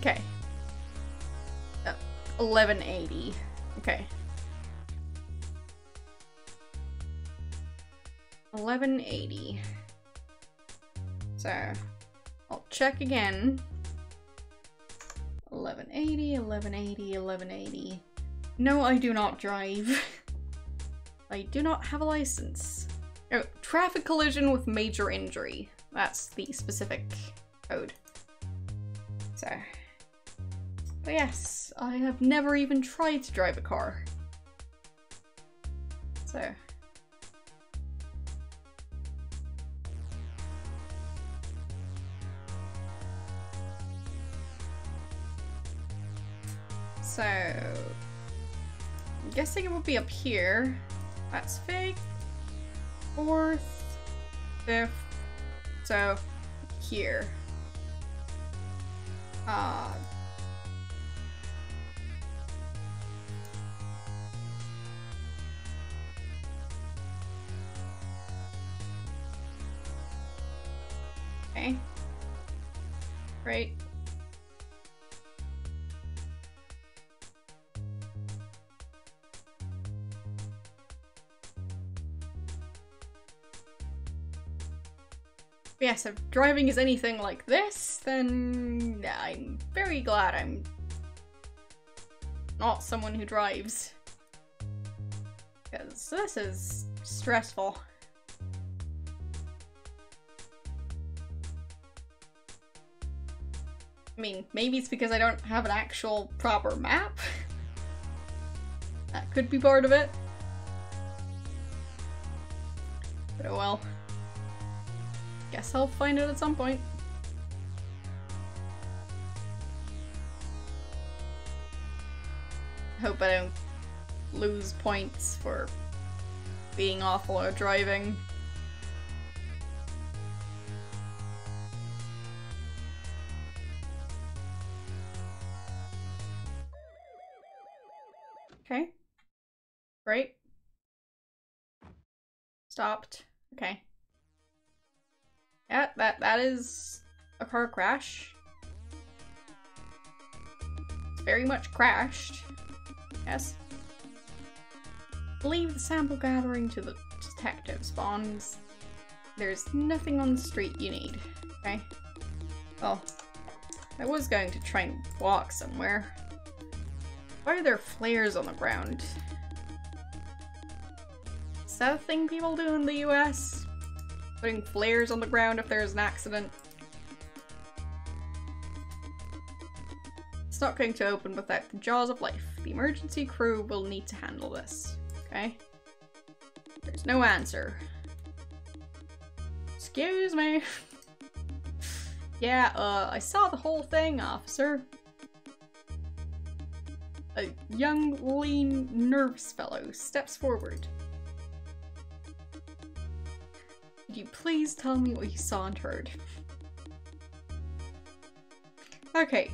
Okay. 1180. Okay. 1180. So, I'll check again. 1180, 1180, 1180. No, I do not drive. I do not have a license. Oh, traffic collision with major injury. That's the specific code. So, but yes, I have never even tried to drive a car. So. So, I'm guessing it would be up here. That's fake. 4th, 5th. So, here. Okay. Great. Yes, if driving is anything like this, then I'm very glad I'm not someone who drives. Because this is stressful. I mean, maybe it's because I don't have an actual proper map. That could be part of it. But oh well. Guess I'll find it at some point. Hope I don't lose points for being awful at driving. Okay. Great. Stopped. Okay. Yeah, that is a car crash. It's very much crashed. Yes. Leave the sample gathering to the detective spawns. There's nothing on the street you need. Okay. Well, I was going to try and walk somewhere. Why are there flares on the ground? Is that a thing people do in the US? Putting flares on the ground if there's an accident. It's not going to open without the jaws of life. The emergency crew will need to handle this. Okay? There's no answer. Excuse me. Yeah, I saw the whole thing, officer. A young, lean, nervous fellow steps forward. Could you please tell me what you saw and heard? Okay.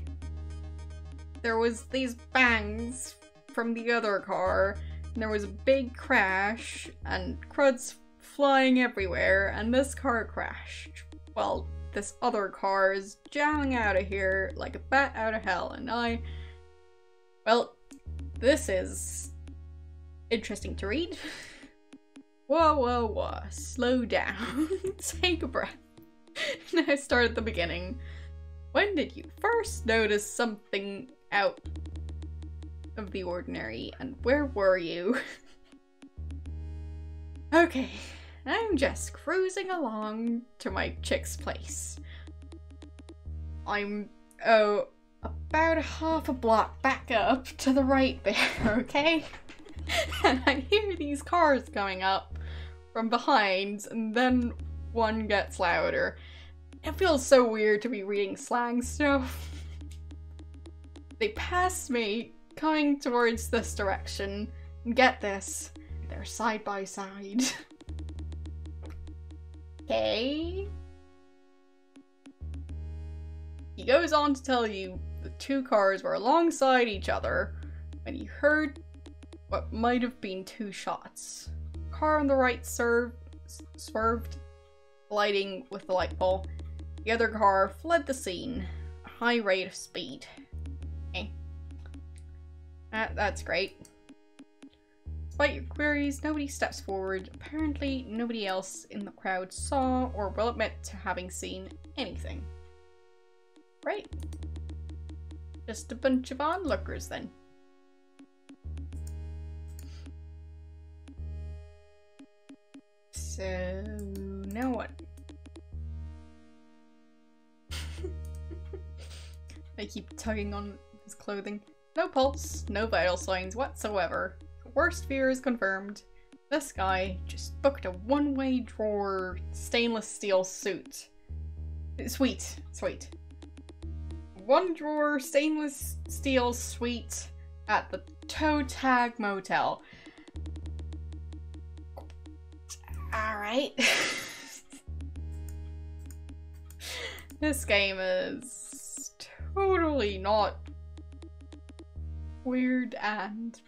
There was these bangs from the other car, and there was a big crash, and cruds flying everywhere, and this car crashed. Well, this other car is jamming out of here like a bat out of hell, and well, this is interesting to read. Whoa, whoa, whoa. Slow down. Take a breath. Now start at the beginning. When did you first notice something out of the ordinary, and where were you? Okay, I'm just cruising along to my chick's place. I'm, about half a block back up to the right there, okay? And I hear these cars coming up from behind, and then one gets louder. It feels so weird to be reading slang stuff. They pass me, coming towards this direction, and get this, they're side by side. Okay. He goes on to tell you the two cars were alongside each other when he heard what might have been 2 shots. Car on the right swerved, colliding with the light pole. The other car fled the scene at a high rate of speed. Okay. That's great. Despite your queries, nobody steps forward. Apparently, nobody else in the crowd saw or will admit to having seen anything. Right. Just a bunch of onlookers then. So, now what? I keep tugging on his clothing. No pulse, no vital signs whatsoever. Worst fear is confirmed. This guy just booked a one-way drawer stainless steel suit. Sweet. One drawer stainless steel suite at the Toe Tag Motel. Alright. This game is totally not weird and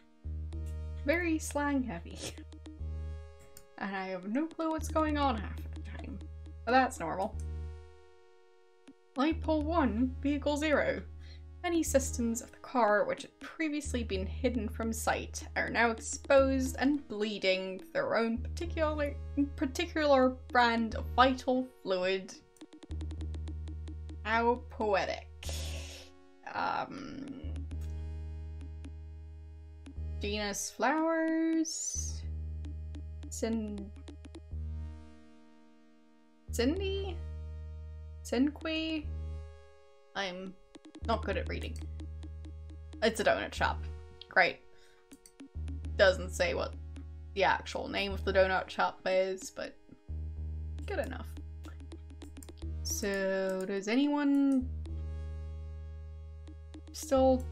very slang heavy. And I have no clue what's going on half the time. But that's normal. Light pole 1, vehicle 0. Many systems of the car which had previously been hidden from sight are now exposed and bleeding with their own particular brand of vital fluid. How poetic. Genus flowers. Cindy? Cinque? I'm not good at reading. It's a donut shop. Great. Doesn't say what the actual name of the donut shop is, but good enough. So, does anyone still...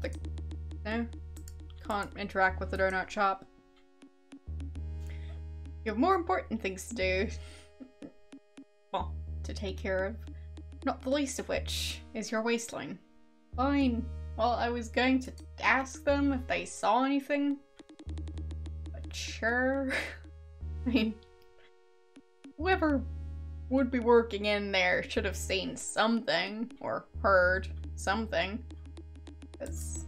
like, no? Can't interact with the donut shop? You have more important things to do. Well, to take care of. Not the least of which is your waistline. Fine. Well, I was going to ask them if they saw anything. But sure. I mean, whoever would be working in there should have seen something. Or heard something. Because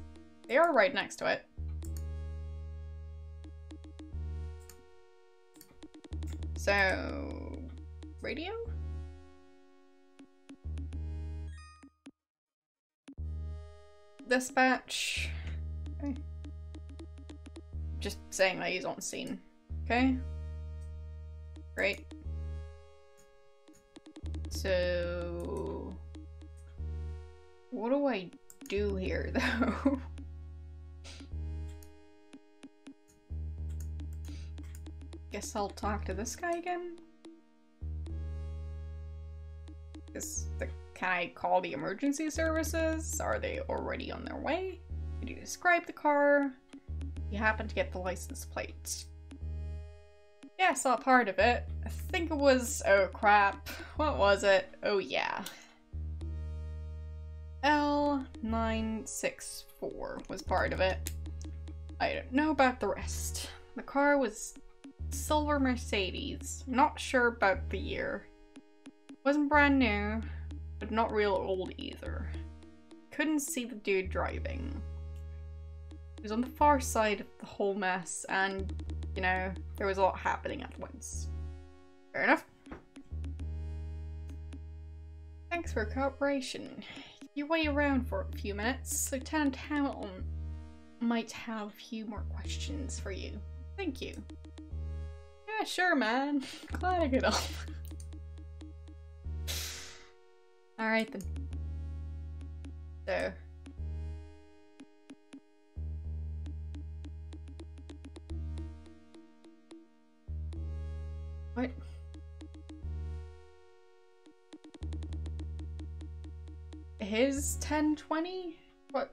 they are right next to it. So, radio? Dispatch. Okay. Just saying that he's on scene. Okay? Great. So, what do I do here, though? Guess I'll talk to this guy again. Can I call the emergency services? Are they already on their way? Could you describe the car? You happen to get the license plate. Yeah, I saw part of it. I think it was... oh crap. What was it? Oh yeah. L964 was part of it. I don't know about the rest. The car was silver Mercedes. Not sure about the year. Wasn't brand new, but not real old either. Couldn't see the dude driving. He was on the far side of the whole mess, and, you know, there was a lot happening at once. Fair enough. Thanks for your cooperation. You wait around for a few minutes. Lieutenant Hamilton might have a few more questions for you. Thank you. Yeah, sure, man. Glad I could help. Alright then. So. What? His 1020? What's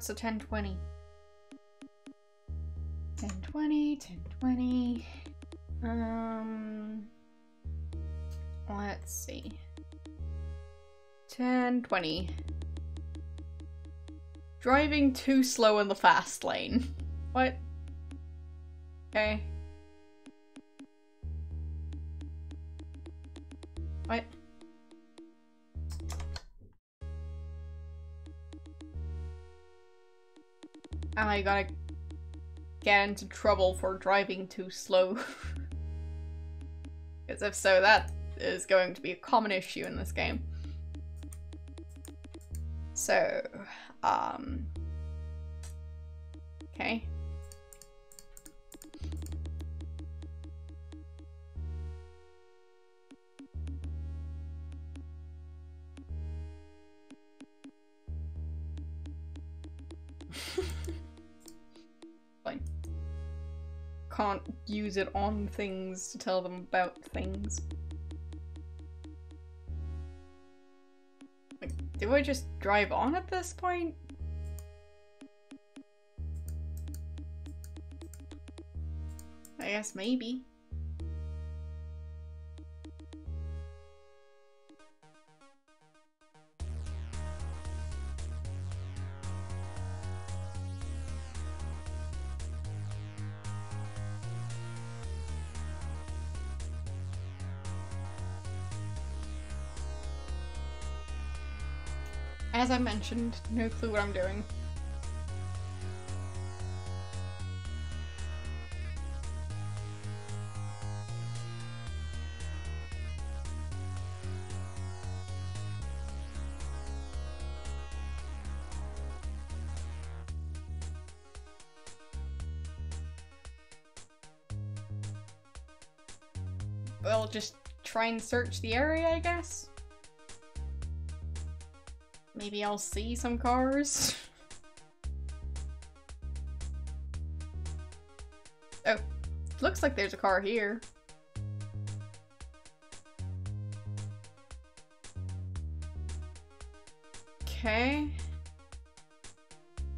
a 1020? 1020. Let's see. 1020. Driving too slow in the fast lane. What? Okay. What? Am I gonna get into trouble for driving too slow? Because if so, that is going to be a common issue in this game. So, okay. Fine. Can't use it on things to tell them about things. Like, do I just drive on at this point? I guess maybe. As I mentioned, no clue what I'm doing. Well, just try and search the area, I guess? Maybe I'll see some cars. Oh, looks like there's a car here. Okay.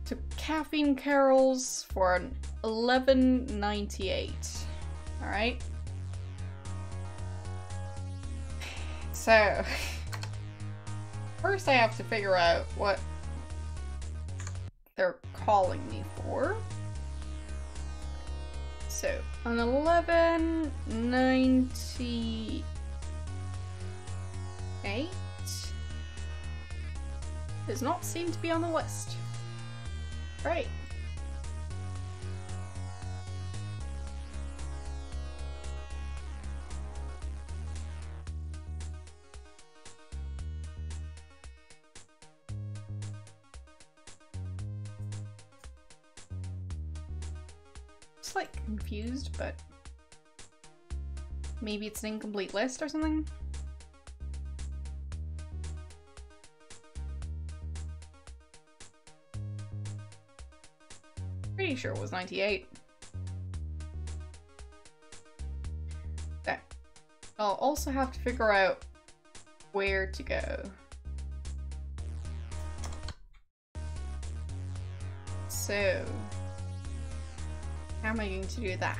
To Caffeine Carols for an 11.98. Alright. So, first I have to figure out what they're calling me for. So, an 11.98 does not seem to be on the list. Right. Like confused, but maybe it's an incomplete list or something. Pretty sure it was 98. Okay. I'll also have to figure out where to go. So how am I going to do that?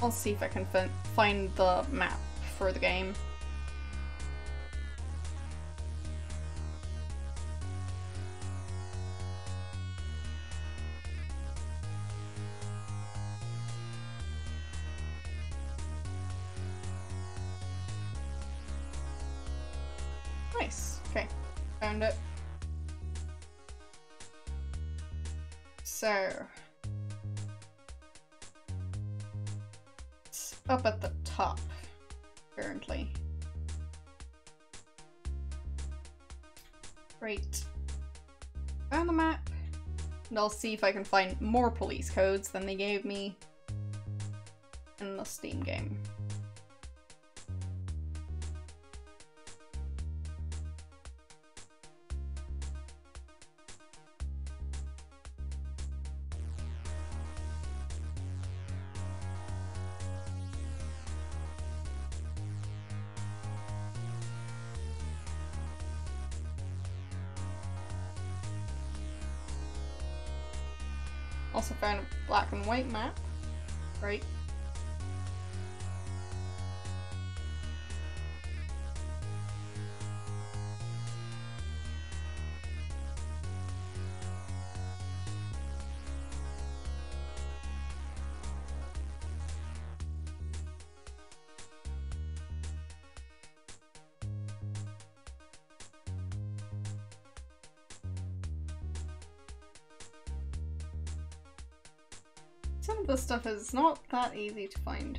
I'll see if I can find the map for the game. Nice. Okay, found it. So, it's up at the top, currently. Great. Found the map, and I'll see if I can find more police codes than they gave me in the Steam game. Also found a black and white map, right? Some of the stuff is not that easy to find.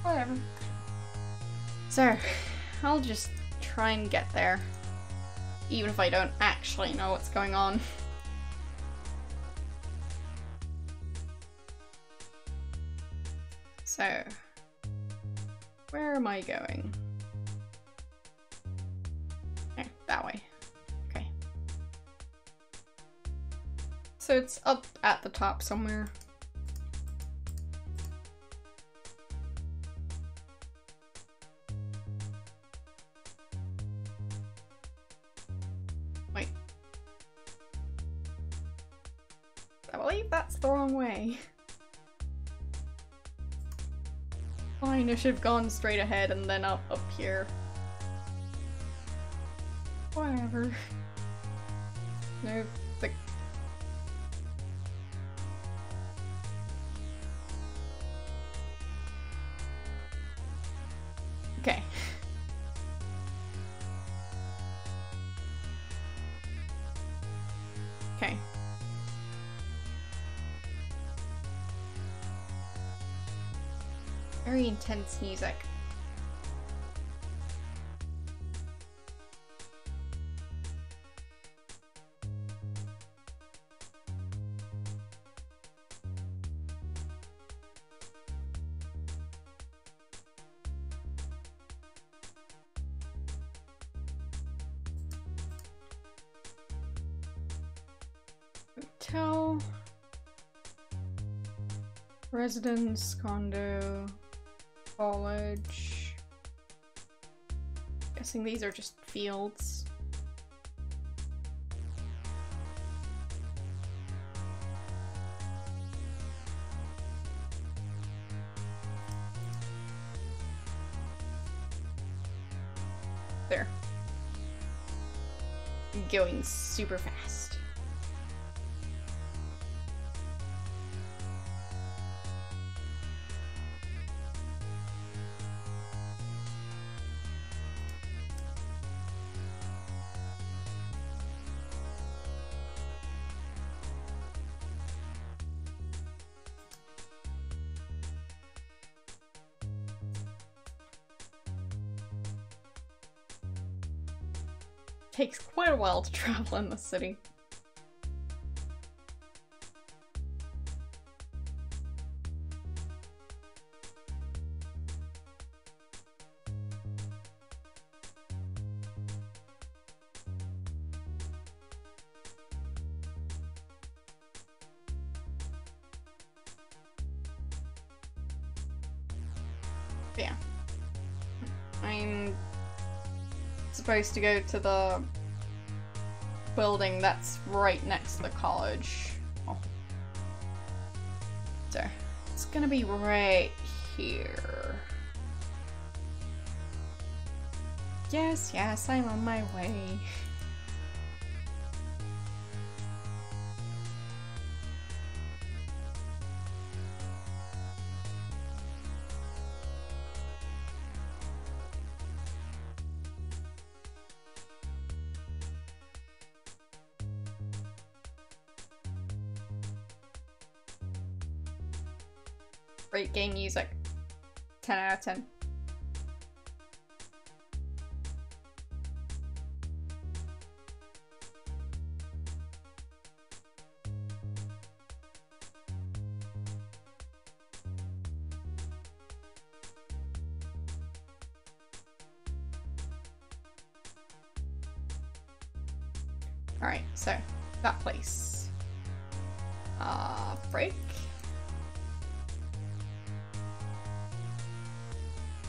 Whatever. So, I'll just try and get there, even if I don't actually know what's going on. So, where am I going? Oh, that way. Okay. So it's up at the top somewhere. Wait. I believe that's the wrong way. Fine, I should have gone straight ahead and then up here. Whatever. No, the... Okay. Okay. Very intense music. Hotel. Residence, condo. College. Guessing these are just fields. There. I'm going super fast. Takes quite a while to travel in the city. Yeah. I'm supposed to go to the building that's right next to the college. Oh. So, it's gonna be right here. Yes, yes, I'm on my way. Great game music. 10 out of 10. Alright, so that place. Break.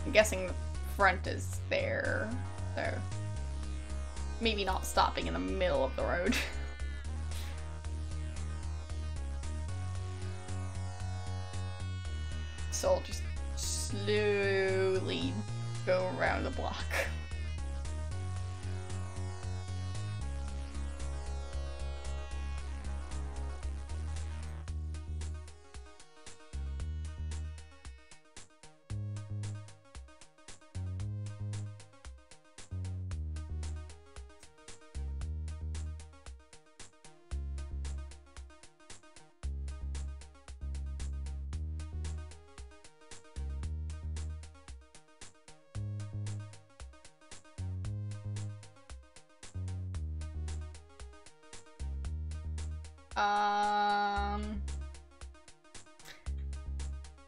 I'm guessing the front is there, so maybe not stopping in the middle of the road. So I'll just slowly go around the block.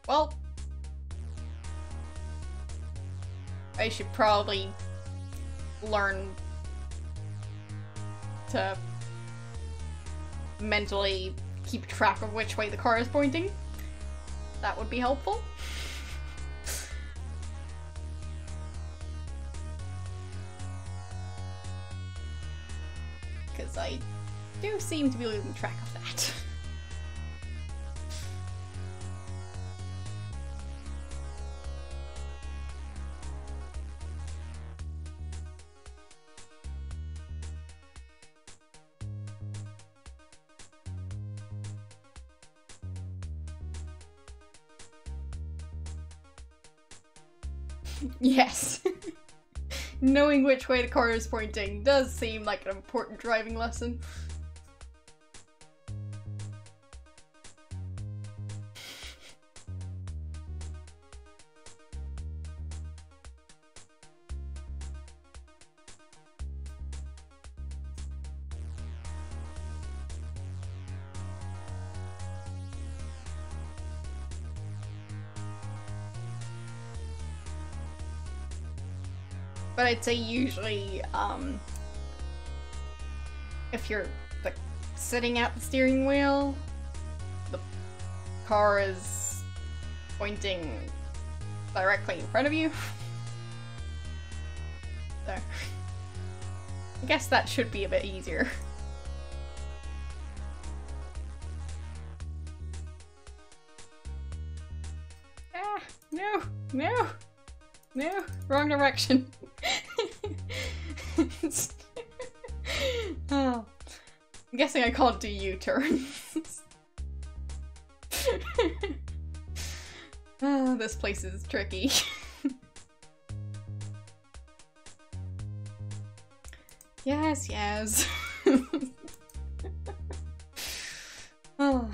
Well, I should probably learn to mentally keep track of which way the car is pointing. That would be helpful. Because I do seem to be losing track of that. Yes. Knowing which way the car is pointing does seem like an important driving lesson. But I'd say usually, if you're like sitting at the steering wheel, the car is pointing directly in front of you. So, I guess that should be a bit easier. Ah, no, no, no, wrong direction. Oh. I'm guessing I can't do U-turns. Oh, this place is tricky. Yes, yes. Oh.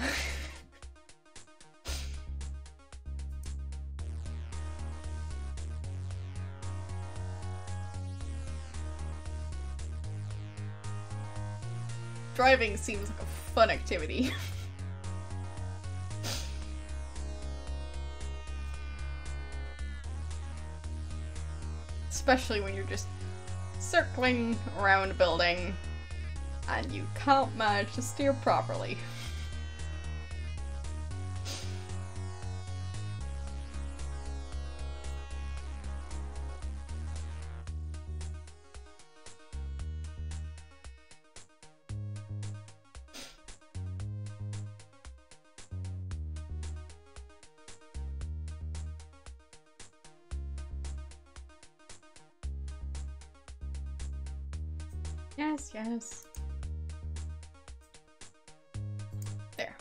Driving seems like a fun activity. Especially when you're just circling around a building and you can't manage to steer properly. Yes, yes. There.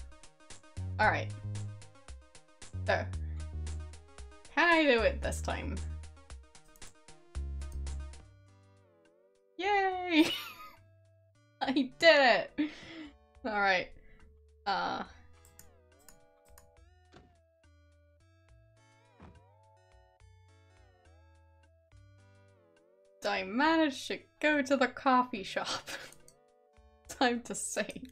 Alright. So. Can I do it this time? Yay! I did it! Alright. I managed to go to the coffee shop. Time to save.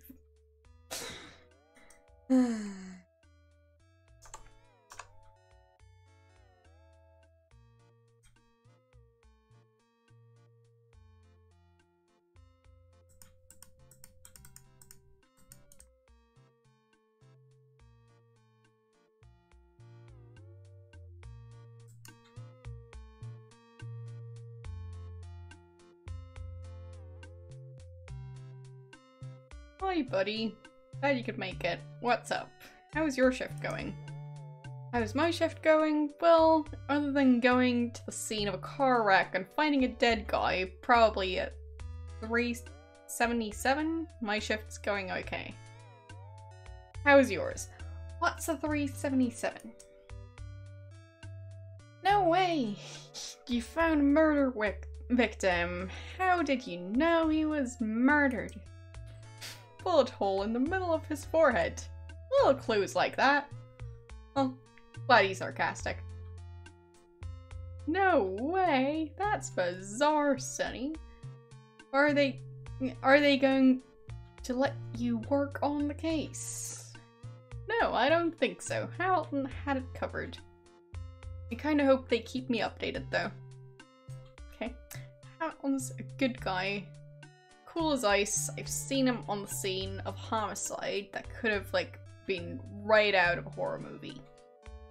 Hi, buddy. Glad you could make it. What's up? How's your shift going? How's my shift going? Well, other than going to the scene of a car wreck and finding a dead guy, probably at 377, my shift's going okay. How's yours? What's a 377? No way! You found a murder victim. How did you know he was murdered? Bullet hole in the middle of his forehead. Little clues like that. Well, glad he's sarcastic. No way! That's bizarre, Sonny. Are they going to let you work on the case? No, I don't think so. Hamilton had it covered. I kinda hope they keep me updated though. Okay. Hamilton's a good guy. Cool as ice. I've seen him on the scene of homicide that could have, like, been right out of a horror movie.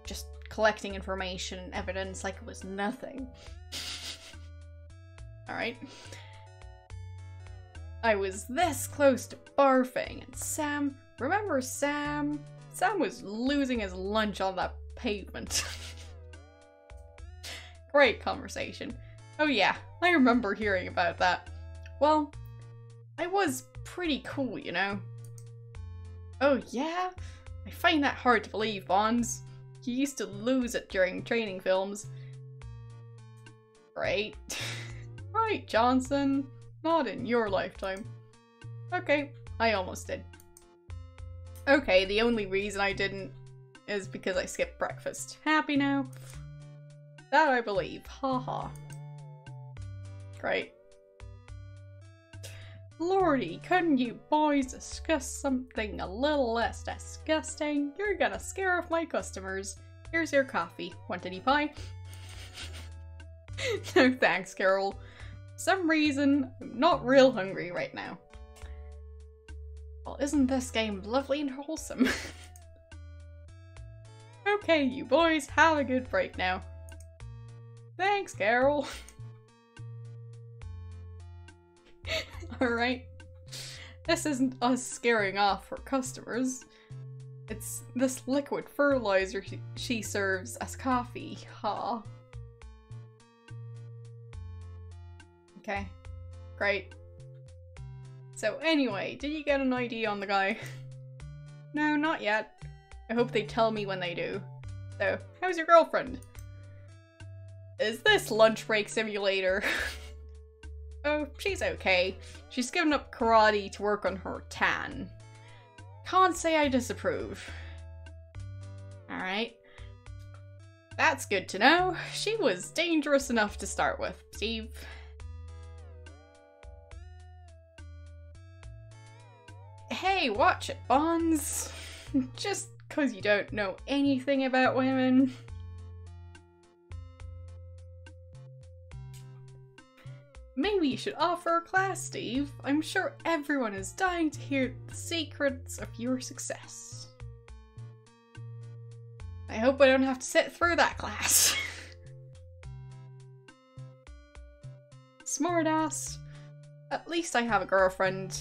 Just collecting information and evidence like it was nothing. Alright. I was this close to barfing, and Sam, remember Sam? Sam was losing his lunch on that pavement. Great conversation. Oh yeah, I remember hearing about that. Well, I was pretty cool, you know. Oh yeah? I find that hard to believe, Bonds. You used to lose it during training films. Right. Right, Johnson. Not in your lifetime. Okay, I almost did. Okay, the only reason I didn't is because I skipped breakfast. Happy now? That I believe. Haha. Great. Lordy, couldn't you boys discuss something a little less disgusting? You're gonna scare off my customers. Here's your coffee. Want any pie? No thanks, Carol. For some reason, I'm not real hungry right now. Well, isn't this game lovely and wholesome? Okay, you boys, have a good break now. Thanks, Carol. Alright. This isn't us scaring off her customers. It's this liquid fertilizer she serves as coffee. Ha. Okay. Great. So anyway, did you get an ID on the guy? No, not yet. I hope they tell me when they do. So, how's your girlfriend? Is this lunch break simulator? Oh, she's okay. She's given up karate to work on her tan. Can't say I disapprove. Alright. That's good to know. She was dangerous enough to start with, Steve. Hey, watch it, Bonds. Just because you don't know anything about women. Maybe you should offer a class, Steve. I'm sure everyone is dying to hear the secrets of your success. I hope I don't have to sit through that class. Smartass. At least I have a girlfriend.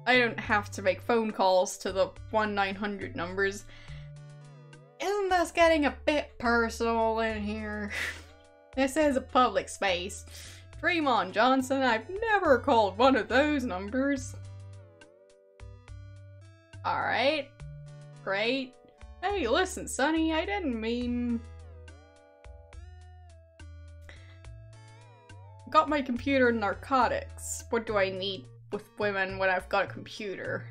I don't have to make phone calls to the 1-900 numbers. Isn't this getting a bit personal in here? This is a public space. Dream on, Johnson. I've never called one of those numbers. Alright. Great. Hey, listen, Sonny, I didn't mean... Got my computer in narcotics. What do I need with women when I've got a computer?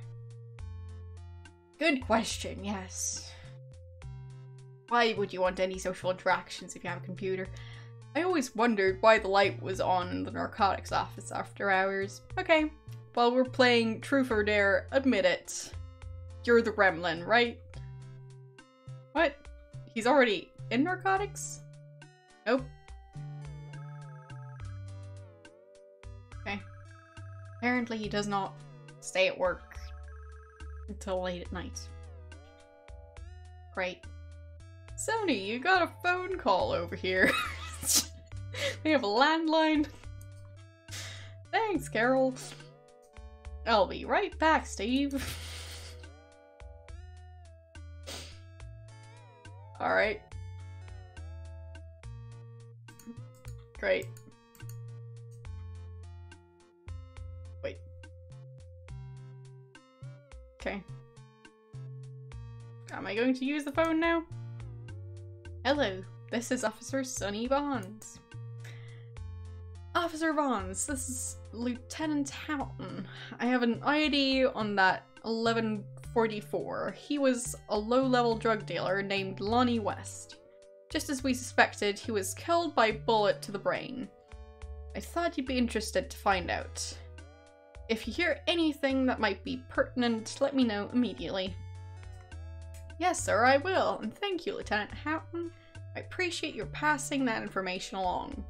Good question, yes. Why would you want any social interactions if you have a computer? I always wondered why the light was on in the narcotics office after hours. Okay, while we're playing Truth or Dare, admit it. You're the gremlin, right? What? He's already in narcotics? Nope. Okay. Apparently he does not stay at work until late at night. Great. Sony, you got a phone call over here. We have a landline. Thanks, Carol. I'll be right back, Steve. Alright. Great. Wait. Okay. Am I going to use the phone now? Hello, this is Officer Sonny Bonds. Officer Bonds, this is Lieutenant Hamilton. I have an ID on that 1144. He was a low-level drug dealer named Lonnie West. Just as we suspected, he was killed by a bullet to the brain. I thought you'd be interested to find out. If you hear anything that might be pertinent, let me know immediately. Yes, sir, I will, and thank you, Lieutenant Hamilton. I appreciate your passing that information along.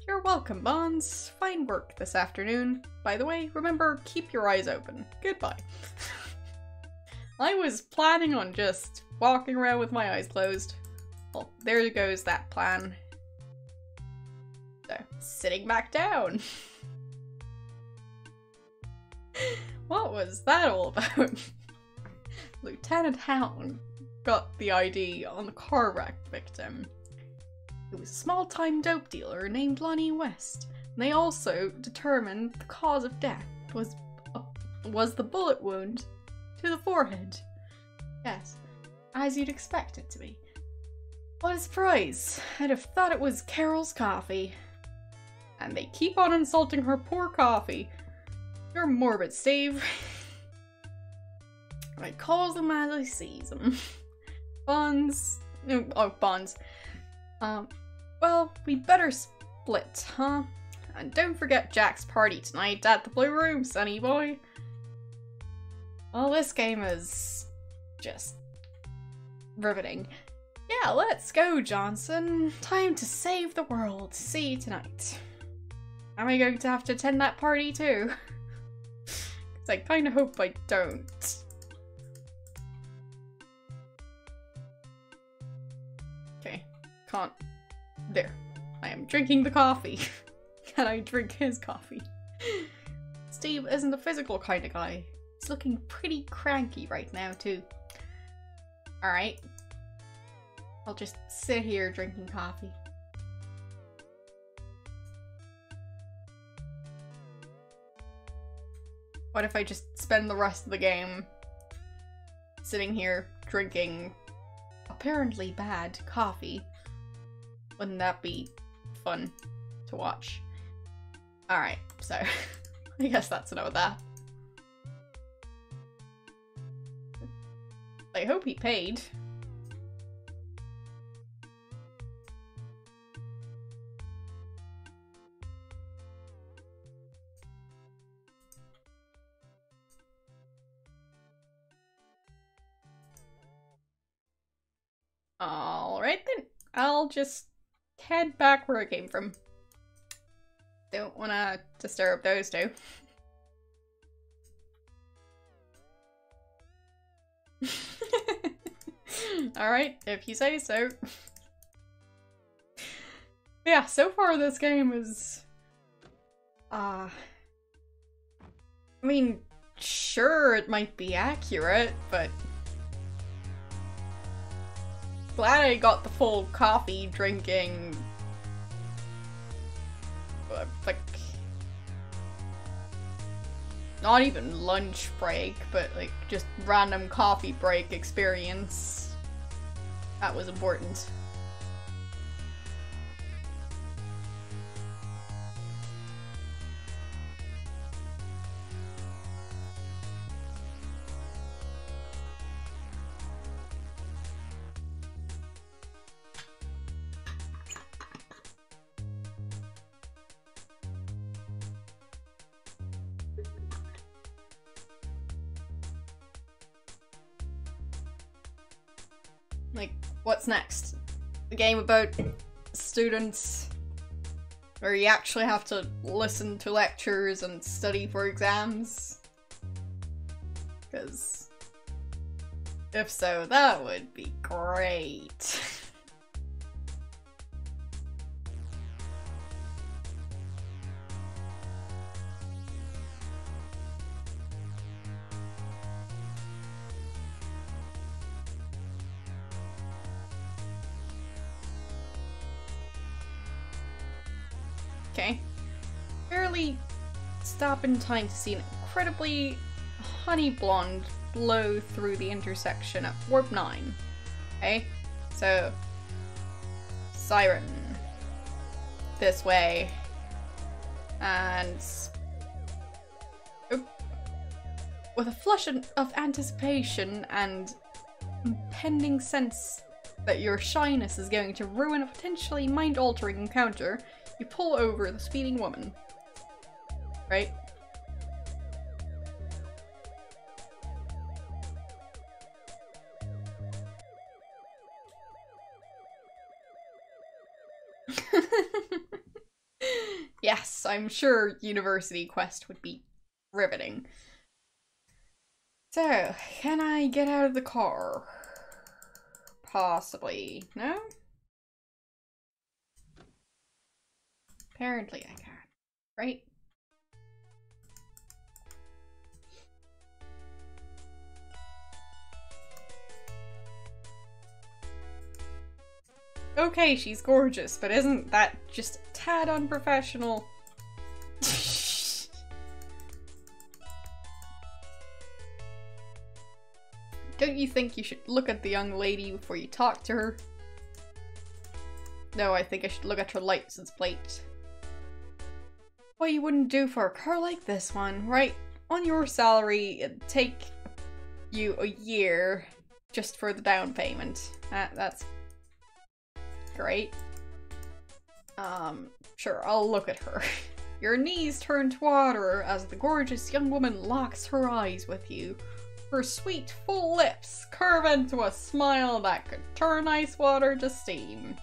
You're welcome, Bonds. Fine work this afternoon. By the way, remember, keep your eyes open. Goodbye. I was planning on just walking around with my eyes closed. Well, there goes that plan. So, sitting back down. What was that all about? Lieutenant Hamilton got the ID on the car wreck victim. It was a small-time dope dealer named Lonnie West. And they also determined the cause of death was the bullet wound to the forehead. Yes, as you'd expect it to be. What a surprise! I'd have thought it was Carol's coffee. And they keep on insulting her poor coffee. You're morbid, Steve. I calls them as I sees them. Bonds. Oh, Bonds. Well, we better split, huh? And don't forget Jack's party tonight at the Blue Room, sonny boy. Well, this game is just riveting. Yeah, let's go, Johnson. Time to save the world. See you tonight. Am I going to have to attend that party too? Because I kind of hope I don't. Okay, can't. There. I am drinking the coffee. Can I drink his coffee? Steve isn't a physical kind of guy. He's looking pretty cranky right now too. Alright. I'll just sit here drinking coffee. What if I just spend the rest of the game sitting here drinking apparently bad coffee? Wouldn't that be fun to watch? Alright, so I guess that's enough of that. I hope he paid. Alright then, I'll just head back where I came from. Don't wanna disturb those two. Alright, if you say so. Yeah, so far this game is... I mean, sure, it might be accurate, but... Glad I got the full coffee drinking... like... not even lunch break, but like just random coffee break experience. That was important. Like, what's next? A game about students where you actually have to listen to lectures and study for exams? Because if so, that would be great. Okay. Barely stop in time to see an incredibly honey blonde blow through the intersection at warp 9. Okay? So, siren. This way. And with a flush of anticipation and impending sense that your shyness is going to ruin a potentially mind-altering encounter, you pull over the speeding woman. Right? Yes, I'm sure University Quest would be riveting. So, can I get out of the car? Possibly. No? Apparently I can. Right? Okay, she's gorgeous, but isn't that just a tad unprofessional? Don't you think you should look at the young lady before you talk to her? No, I think I should look at her license plate. What you wouldn't do for a car like this one, right? On your salary, it'd take you a year just for the down payment. That's great. Sure, I'll look at her. Your knees turn to water as the gorgeous young woman locks her eyes with you. Her sweet, full lips curve into a smile that could turn ice water to steam.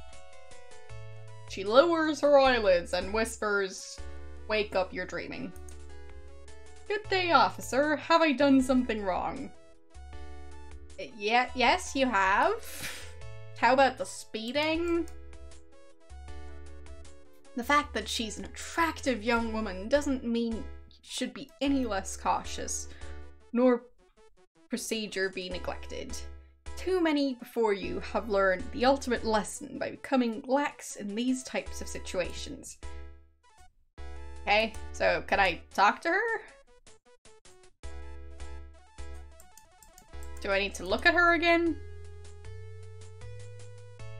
She lowers her eyelids and whispers, "Wake up, you're dreaming." "Good day, officer. Have I done something wrong?" Yes, you have. How about the speeding? The fact that she's an attractive young woman doesn't mean you should be any less cautious, nor procedure be neglected. Too many before you have learned the ultimate lesson by becoming lax in these types of situations. Okay, so can I talk to her? Do I need to look at her again?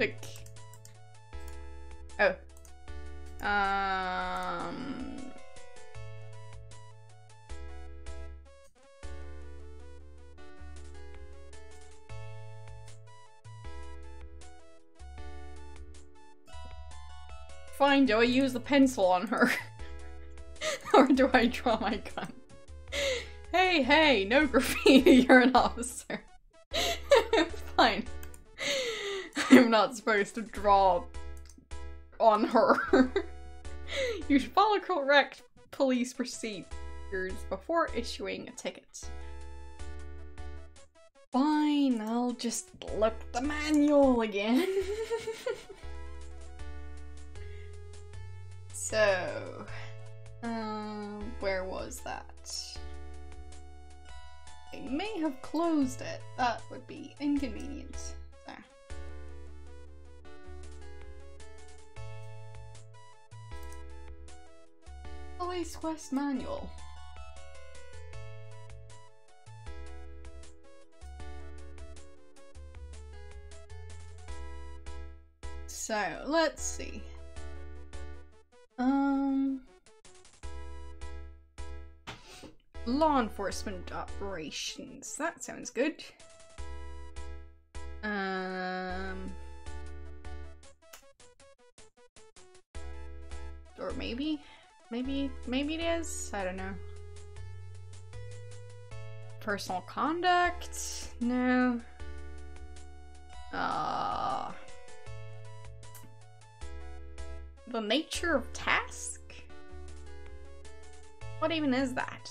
Like... Oh. Fine, do I use the pencil on her? Or do I draw my gun? Hey, no graffiti, you're an officer. Fine. I'm not supposed to draw on her. You should follow correct police procedures before issuing a ticket. Fine, I'll just look at the manual again. So, where was that? I may have closed it. That would be inconvenient. There. Police Quest Manual. So, let's see. Law enforcement operations. That sounds good. Or maybe it is. I don't know. Personal conduct? No. The nature of task? What even is that?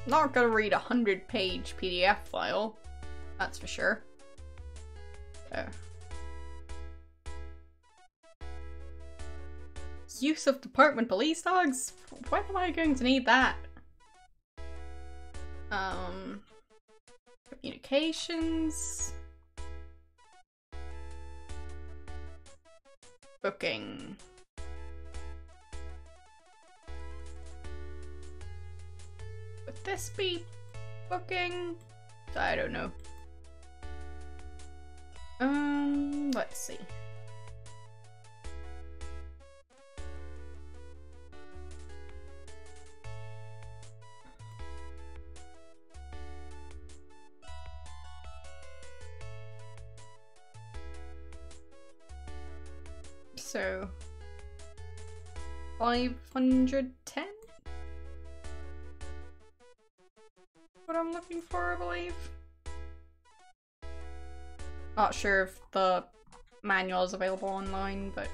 Not gonna read a 100-page PDF file, that's for sure. Use of department police dogs? When am I going to need that? Communications. Booking. Would this be booking? I don't know. Let's see. So 510? What I'm looking for, I believe. Not sure if the manual is available online, but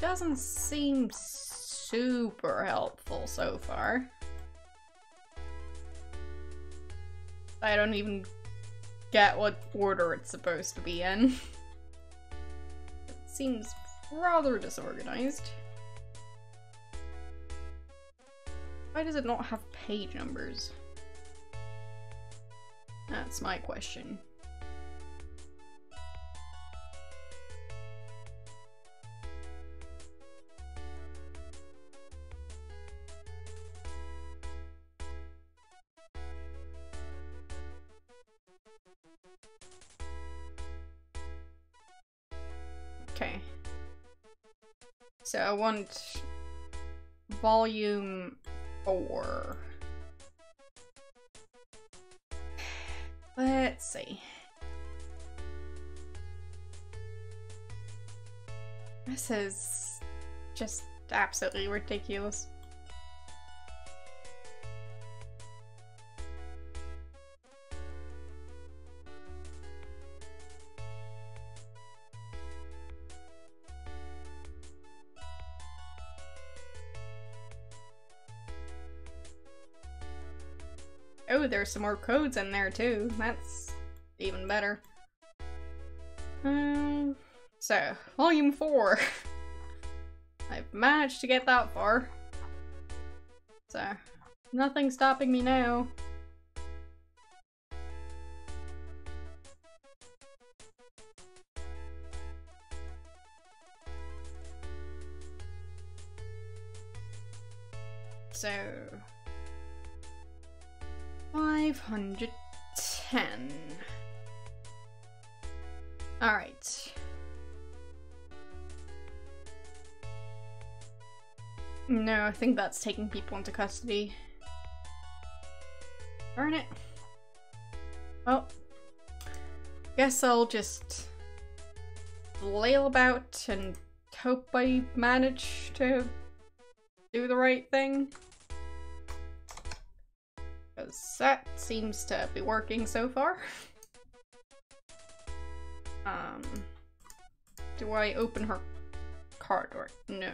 doesn't seem super helpful so far. I don't even get what order it's supposed to be in. It seems rather disorganized. Why does it not have page numbers? That's my question. Okay. So I want volume 4. Let's see. This is just absolutely ridiculous. Oh, there's some more codes in there too. That's even better. So, volume 4. I've managed to get that far. So, nothing's stopping me now. So 510. All right. No, I think that's taking people into custody. Darn it. Well, guess I'll just flail about and hope I manage to do the right thing. Because that seems to be working so far. Do I open her car door? No.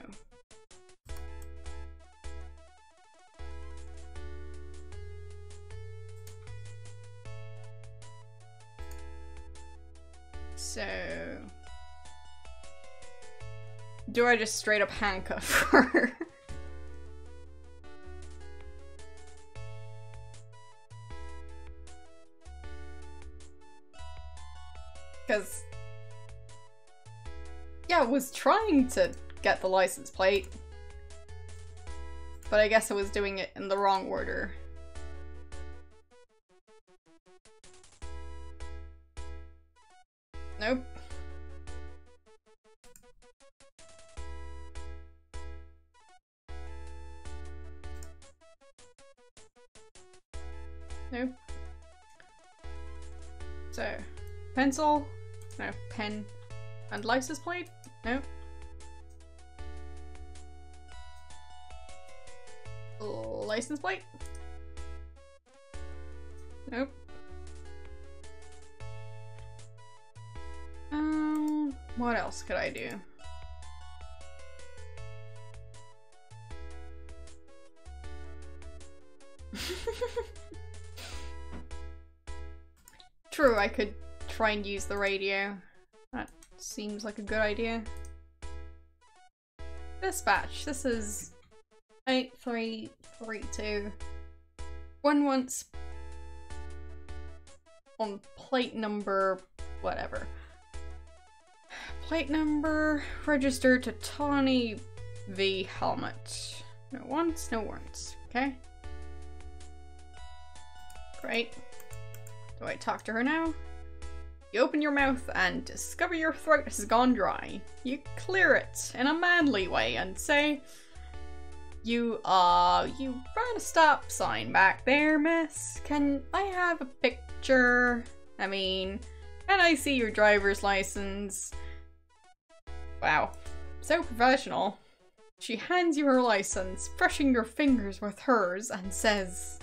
So, do I just straight up handcuff her? Because, yeah, I was trying to get the license plate, but I guess I was doing it in the wrong order. Nope. Nope. So, pencil? No, pen. And license plate? Nope. License plate? Nope. What else could I do? True, I could try and use the radio. That seems like a good idea. Dispatch, this is 8332. One once on plate number whatever. Plate number, registered to Tawny V Helmet. No wants, no warrants. Okay. Great. Do I talk to her now? You open your mouth and discover your throat has gone dry. You clear it in a manly way and say, you ran a stop sign back there, miss. Can I have a picture? I mean, can I see your driver's license? Wow, so professional. She hands you her license, brushing your fingers with hers, and says,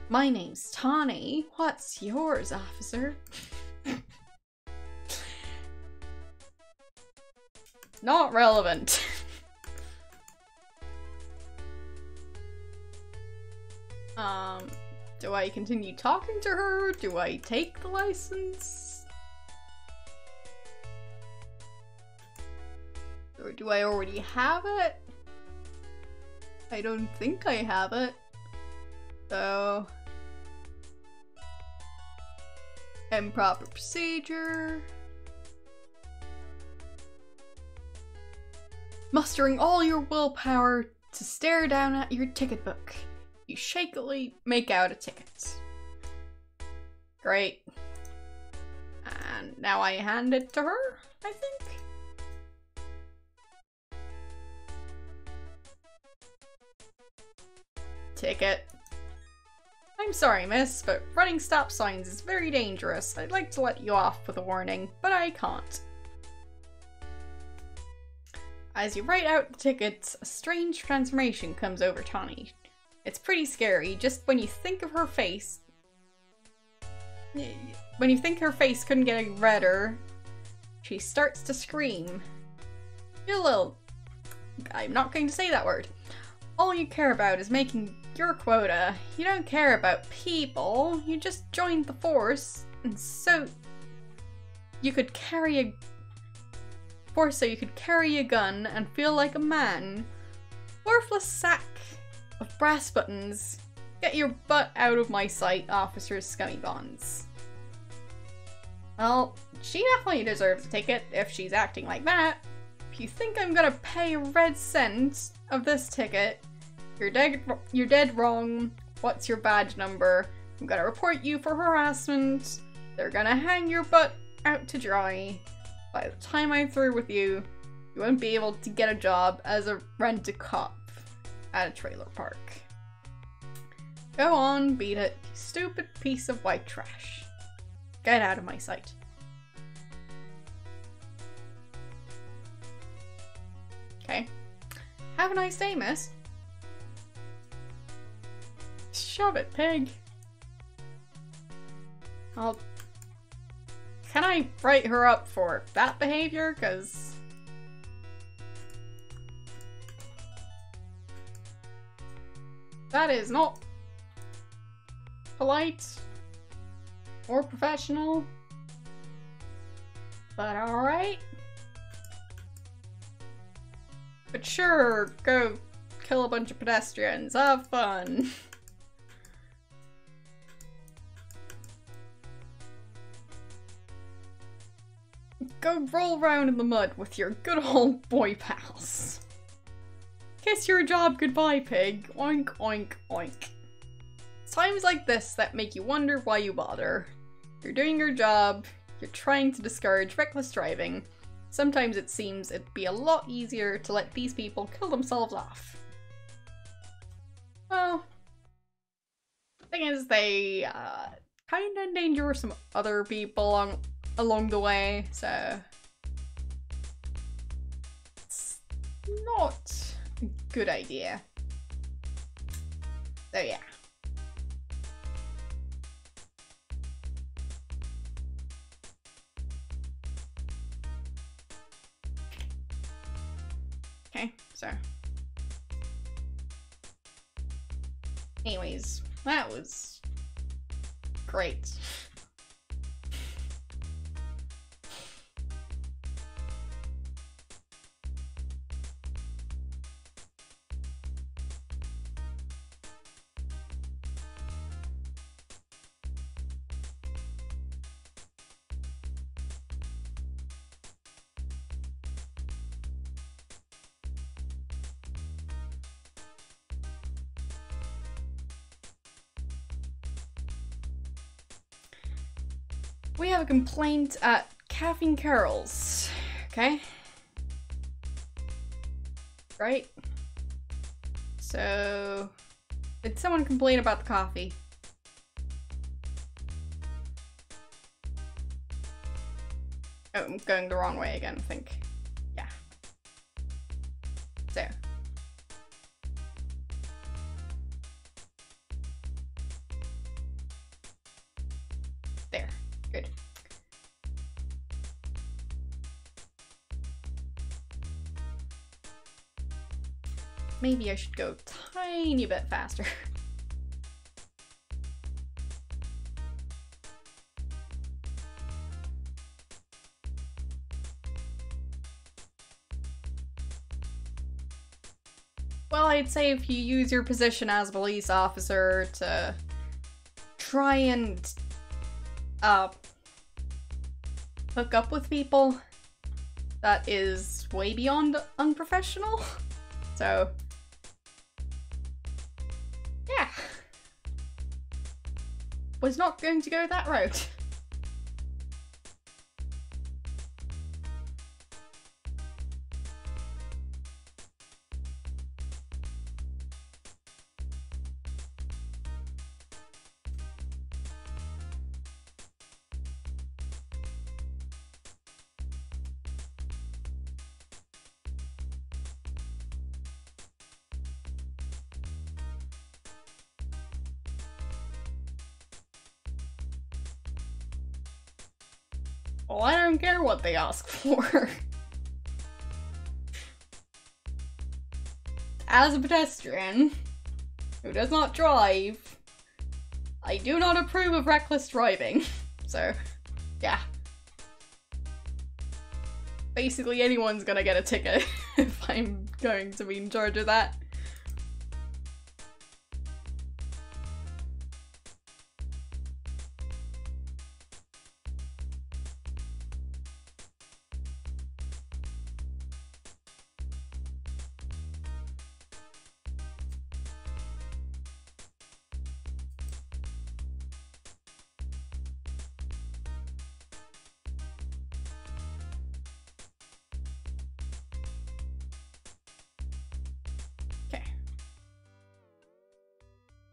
my name's Tawny. What's yours, officer? Not relevant. Do I continue talking to her? Do I take the license? Or do I already have it? I don't think I have it. So... improper procedure. Mustering all your willpower to stare down at your ticket book, you shakily make out a ticket. Great. And now I hand it to her, I think? Ticket. I'm sorry, miss, but running stop signs is very dangerous. I'd like to let you off with a warning, but I can't. As you write out the tickets, a strange transformation comes over Tawny. It's pretty scary, just when you think of her face... when you think her face couldn't get any redder, she starts to scream. You little... I'm not going to say that word. All you care about is making your quota. You don't care about people. You just joined the force, and so you could carry a gun and feel like a man. Worthless sack of brass buttons. Get your butt out of my sight, officers scummy bonds. Well, she definitely deserves a ticket if she's acting like that. If you think I'm gonna pay a red cent of this ticket, you're dead wrong. What's your badge number? I'm gonna report you for harassment. They're gonna hang your butt out to dry. By the time I'm through with you, you won't be able to get a job as a rent-a-cop at a trailer park. Go on, beat it, you stupid piece of white trash. Get out of my sight. Okay. Have a nice day, miss. Shove it, pig. Can I write her up for that behavior? Cause that is not polite or professional, but alright. But sure, go kill a bunch of pedestrians, have fun. Go roll around in the mud with your good old boy pals. Kiss your job goodbye, pig. Oink, oink, oink. It's times like this that make you wonder why you bother. You're doing your job, you're trying to discourage reckless driving. Sometimes it seems it'd be a lot easier to let these people kill themselves off. Well, the thing is, they kind of endanger some other people along the way, so it's not a good idea. So yeah. Okay, so anyways, that was great. We have a complaint at Caffeine Carol's. Okay. Right? So, did someone complain about the coffee? Oh, I'm going the wrong way again, I think. Yeah. So. There. Good. Maybe I should go a tiny bit faster. Well, I'd say if you use your position as a police officer to try and hook up with people, that is way beyond unprofessional. So, yeah. Was not going to go that route. Well, I don't care what they ask for. As a pedestrian who does not drive, I do not approve of reckless driving. So, yeah. Basically anyone's gonna get a ticket if I'm going to be in charge of that.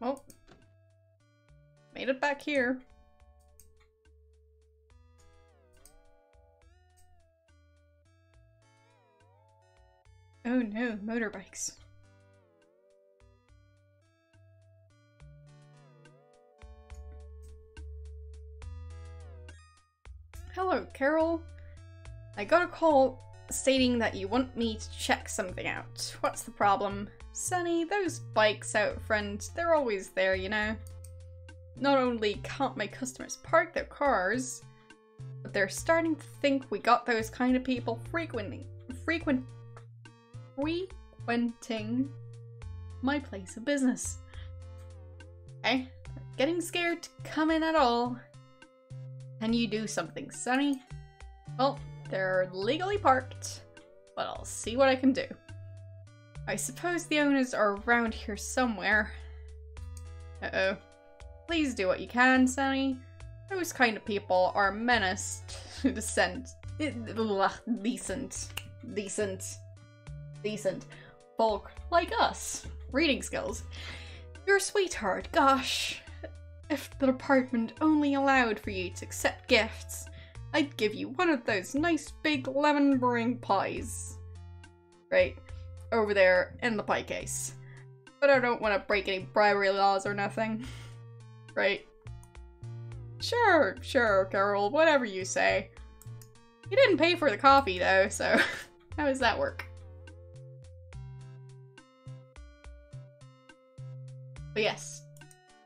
Well, made it back here. Oh no, motorbikes. Hello, Carol. I got a call stating that you want me to check something out. What's the problem? Sunny, those bikes out front, they're always there, you know. Not only can't my customers park their cars, but they're starting to think we got those kind of people frequenting my place of business. Okay? They're getting scared to come in at all. Can you do something, Sunny? Well, they're legally parked, but I'll see what I can do. I suppose the owners are around here somewhere. Uh-oh. Please do what you can, Sunny. Those kind of people are a menace to decent folk like us. Reading skills. You're a sweetheart, gosh. If the department only allowed for you to accept gifts, I'd give you one of those nice big lemon meringue pies. Right. Over there in the pie case. But I don't want to break any bribery laws or nothing. Right? Sure, Carol, whatever you say. You didn't pay for the coffee though, so how does that work? But yes,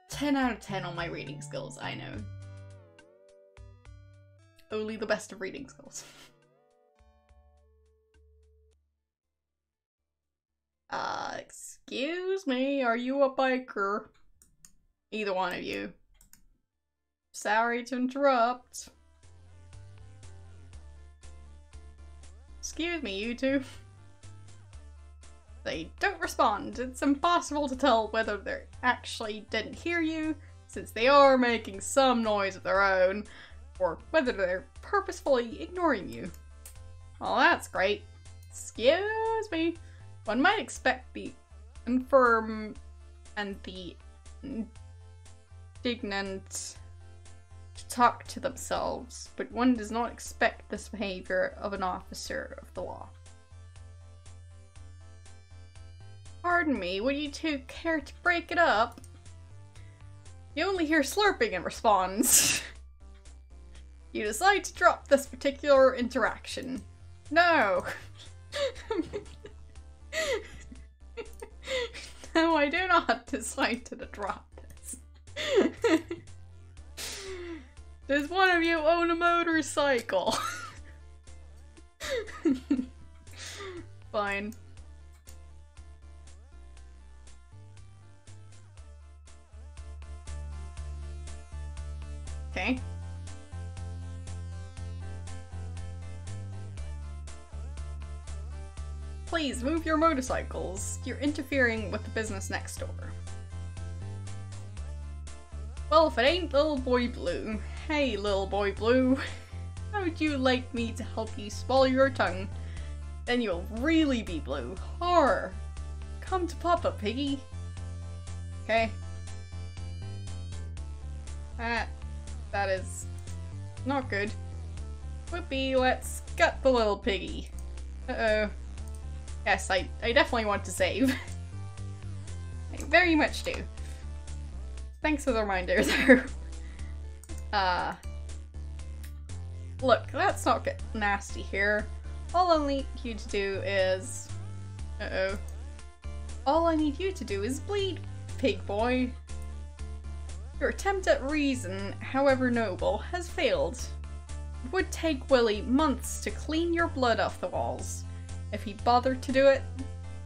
10 out of 10 on my reading skills, I know. Only the best of reading skills. Excuse me, are you a biker? Either one of you. Sorry to interrupt. Excuse me, you two. They don't respond. It's impossible to tell whether they actually didn't hear you, since they are making some noise of their own. or whether they're purposefully ignoring you. Oh, that's great. Excuse me. One might expect the infirm and the indignant to talk to themselves, but one does not expect this behavior of an officer of the law. Pardon me, would you two care to break it up? You only hear slurping in response. You decide to drop this particular interaction. No! No, I do not decide to drop this. Does one of you own a motorcycle? Fine. Okay. Please move your motorcycles. You're interfering with the business next door. Well, if it ain't Little Boy Blue. Hey, Little Boy Blue. How would you like me to help you swallow your tongue? Then you'll really be blue. Horror. Come to Papa, Piggy. Okay. That is not good. Whoopee, let's gut the little piggy. Uh-oh. Yes, I definitely want to save. I very much do. Thanks for the reminder there. Look, let's not get nasty here. All I need you to do is... Uh-oh. All I need you to do is bleed, pig boy. Your attempt at reason, however noble, has failed. It would take Willie months to clean your blood off the walls. If he bothered to do it,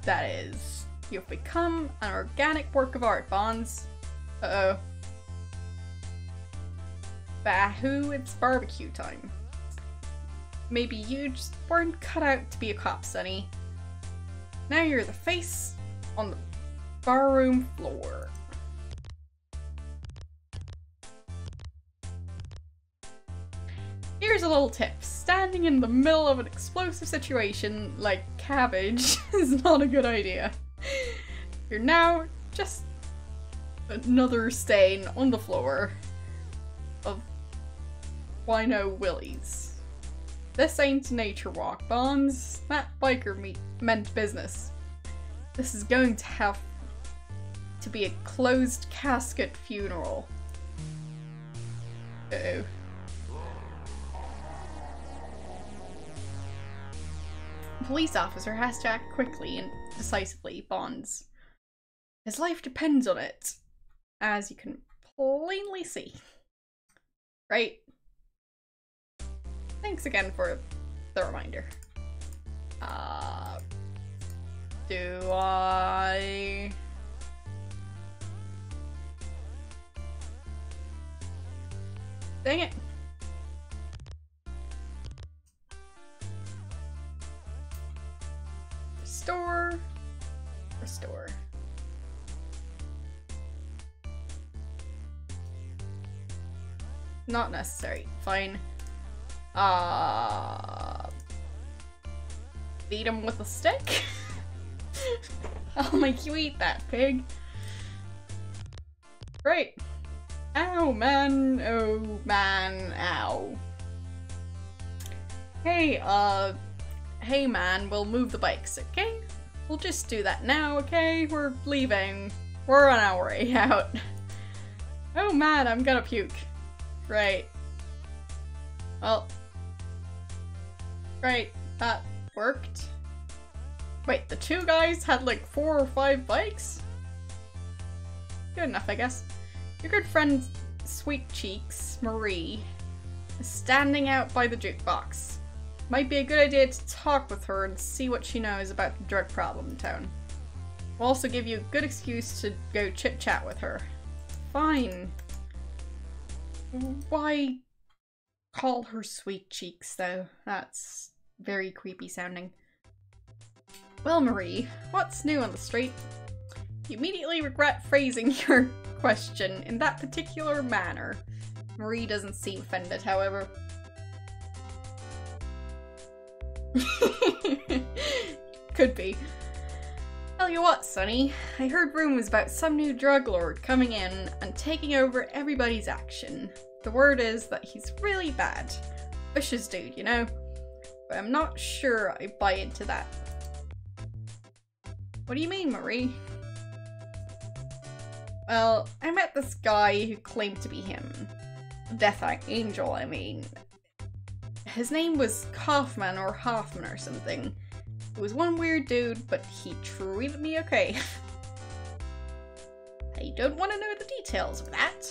that is. You've become an organic work of art, Bonds. Uh-oh. Bahoo, it's barbecue time. Maybe you just weren't cut out to be a cop, Sonny. Now you're the face on the barroom floor. Here's a little tip. Standing in the middle of an explosive situation like cabbage is not a good idea. You're now just another stain on the floor of Wino Willies. This ain't a nature walk, Bonds. That biker meant business. This is going to have to be a closed casket funeral. Uh-oh. Police officer has to act quickly and decisively, Bonds. His life depends on it, as you can plainly see. Right? Thanks again for the reminder. Do I... Dang it. Restore. Not necessary. Fine. Beat him with a stick? I'll make you eat that, pig. Great. Ow, man. Oh, man. Ow. Hey, man, we'll move the bikes, okay? We'll just do that now, okay? We're leaving. We're on our way out. Oh, man, I'm gonna puke. Right. Well. Right, that worked. Wait, the two guys had like 4 or 5 bikes? Good enough, I guess. Your good friend, Sweet Cheeks, Marie, is standing out by the jukebox. Might be a good idea to talk with her and see what she knows about the drug problem in town. We'll also give you a good excuse to go chit-chat with her. Fine. Why call her Sweet Cheeks, though? That's very creepy sounding. Well, Marie, what's new on the street? You immediately regret phrasing your question in that particular manner. Marie doesn't seem offended, however. Could be. Tell you what, Sonny, I heard rumors about some new drug lord coming in and taking over everybody's action. The word is that he's really bad. Vicious dude, you know? But I'm not sure I buy into that. What do you mean, Marie? Well, I met this guy who claimed to be him. Death Angel, I mean. His name was Kaufman or Hoffman or something. He was one weird dude, but he treated me okay. I don't want to know the details of that.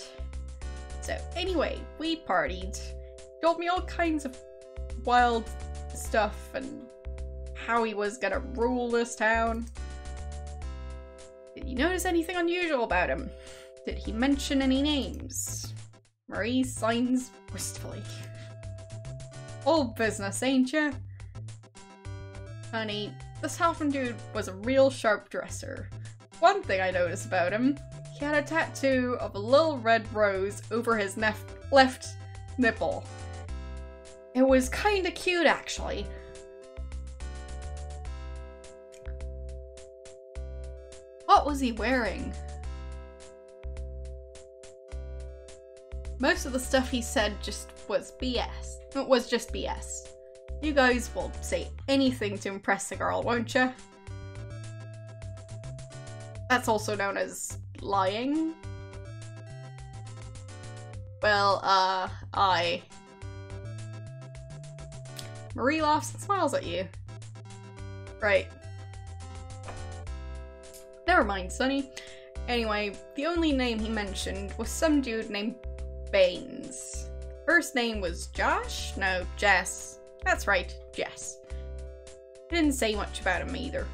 So anyway, we partied. Told me all kinds of wild stuff and how he was gonna rule this town. Did you notice anything unusual about him? Did he mention any names? Marie signs wistfully. Old business, ain't ya? Honey, this Hoffman dude was a real sharp dresser. One thing I noticed about him, he had a tattoo of a little red rose over his left nipple. It was kinda cute, actually. What was he wearing? Most of the stuff he said just was BS. It was just BS. You guys will say anything to impress the girl, won't you? That's also known as lying. Well, Marie laughs and smiles at you. Right. Never mind, Sonny. Anyway, the only name he mentioned was some dude named Baines. First name was Josh? No, Jess. That's right, Jess. He didn't say much about him either.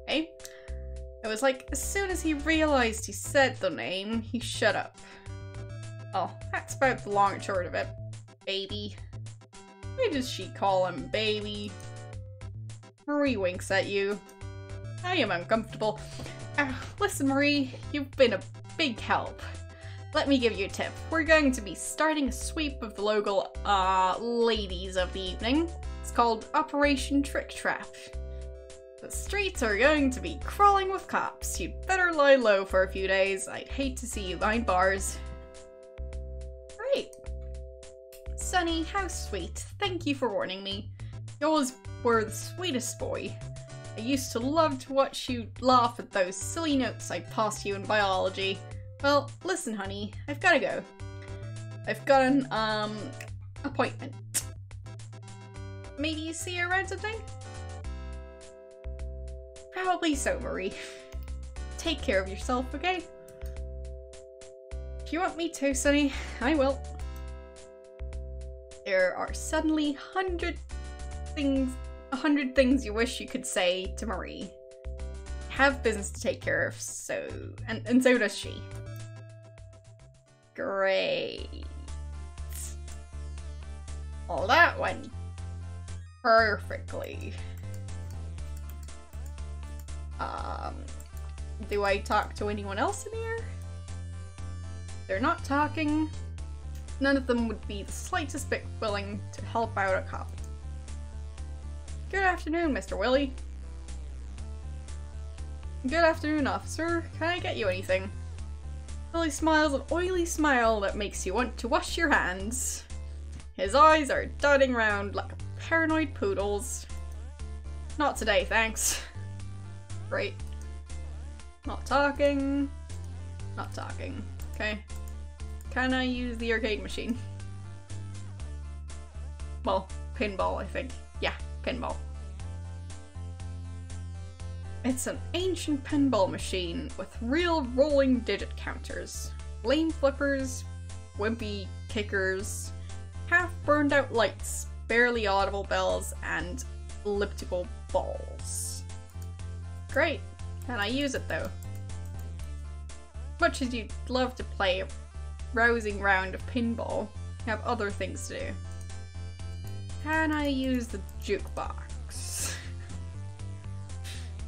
Hey? It was like, as soon as he realized he said the name, he shut up. Oh, that's about the long and short of it. Baby. Why does she call him baby? Marie winks at you. I am uncomfortable. Listen, Marie, you've been a big help. Let me give you a tip. We're going to be starting a sweep of the local, ladies of the evening. It's called Operation Trick Trap. The streets are going to be crawling with cops. You'd better lie low for a few days. I'd hate to see you behind bars. Great. Sonny, how sweet. Thank you for warning me. You always were the sweetest boy. I used to love to watch you laugh at those silly notes I passed you in biology. Well, listen, honey, I've gotta go. I've got an, appointment. Maybe you see her around something? Probably so, Marie. Take care of yourself, okay? If you want me to, Sonny, I will. There are suddenly 100 things you wish you could say to Marie. Have business to take care of, so and so does she. Great. Well, that went perfectly. Do I talk to anyone else in here? They're not talking. None of them would be the slightest bit willing to help out a cop. Good afternoon, Mr. Willie. Good afternoon, officer. Can I get you anything? Willie smiles an oily smile that makes you want to wash your hands. His eyes are darting round like paranoid poodles. Not today, thanks. Great. Not talking. Not talking. Okay. Can I use the arcade machine? Well, pinball, I think. Yeah, pinball. It's an ancient pinball machine with real rolling digit counters, lane flippers, wimpy kickers, half burned out lights, barely audible bells, and elliptical balls. Great. Can I use it though? Much as you'd love to play a rousing round of pinball, you have other things to do. Can I use the jukebox?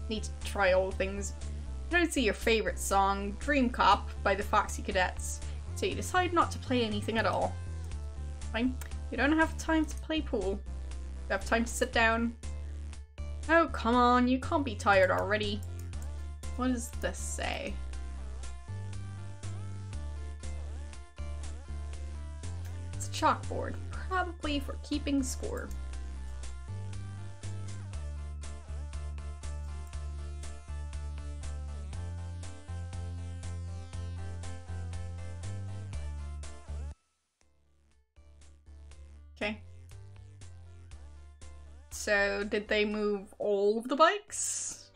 Need to try old things. You don't see your favorite song, Dream Cop by the Foxy Cadets. So you decide not to play anything at all. Fine. You don't have time to play pool. You have time to sit down. Oh, come on, you can't be tired already. What does this say? It's a chalkboard, probably for keeping score. Okay. So, did they move all of the bikes?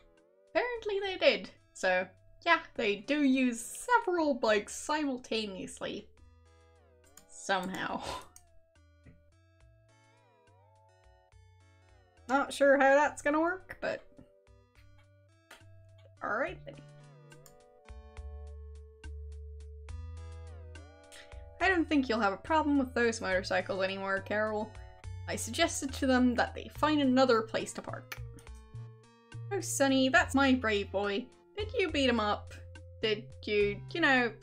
Apparently they did. So, yeah, they do use several bikes simultaneously. Somehow. Not sure how that's gonna work, but... Alright then. I don't think you'll have a problem with those motorcycles anymore, Carol. I suggested to them that they find another place to park. Oh, Sonny, that's my brave boy. Did you beat him up? Did you,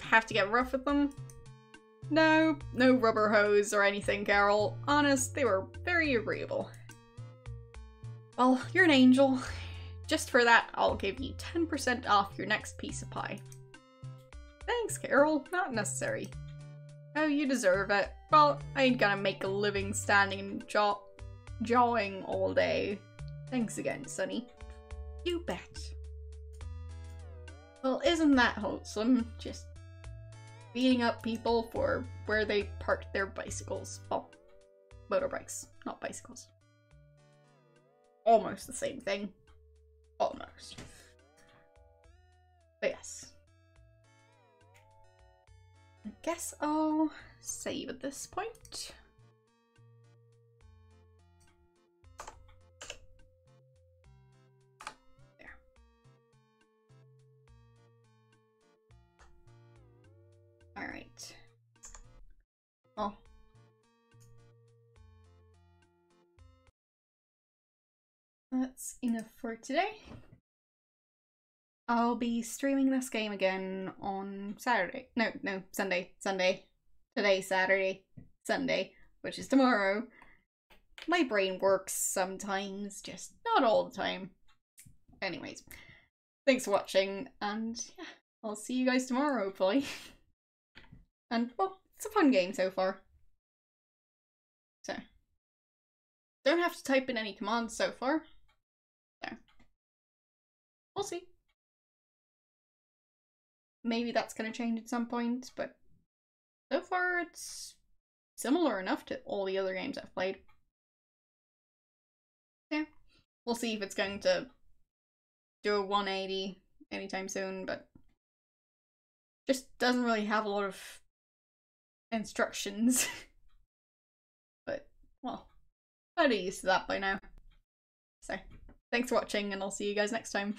have to get rough with them? No, no rubber hose or anything, Carol. Honest, they were very agreeable. Well, you're an angel. Just for that, I'll give you 10% off your next piece of pie. Thanks, Carol. Not necessary. Oh, you deserve it. Well, I ain't gonna make a living standing and jawing all day. Thanks again, Sonny. You bet. Well, isn't that wholesome? Just beating up people for where they parked their bicycles. Well, motorbikes, not bicycles. Almost the same thing. Almost. But yes. I guess I'll save at this point. There. Alright. Well. That's enough for today. I'll be streaming this game again on Saturday. No, Sunday. Today's Saturday. Sunday, which is tomorrow. My brain works sometimes, just not all the time. Anyways, thanks for watching, and yeah, I'll see you guys tomorrow, hopefully. And, well, it's a fun game so far. So, don't have to type in any commands so far. So, we'll see. Maybe that's going to change at some point, but so far it's similar enough to all the other games I've played. Yeah, we'll see if it's going to do a 180 anytime soon, but just doesn't really have a lot of instructions. But, well, I'm used to that by now. So, thanks for watching, and I'll see you guys next time.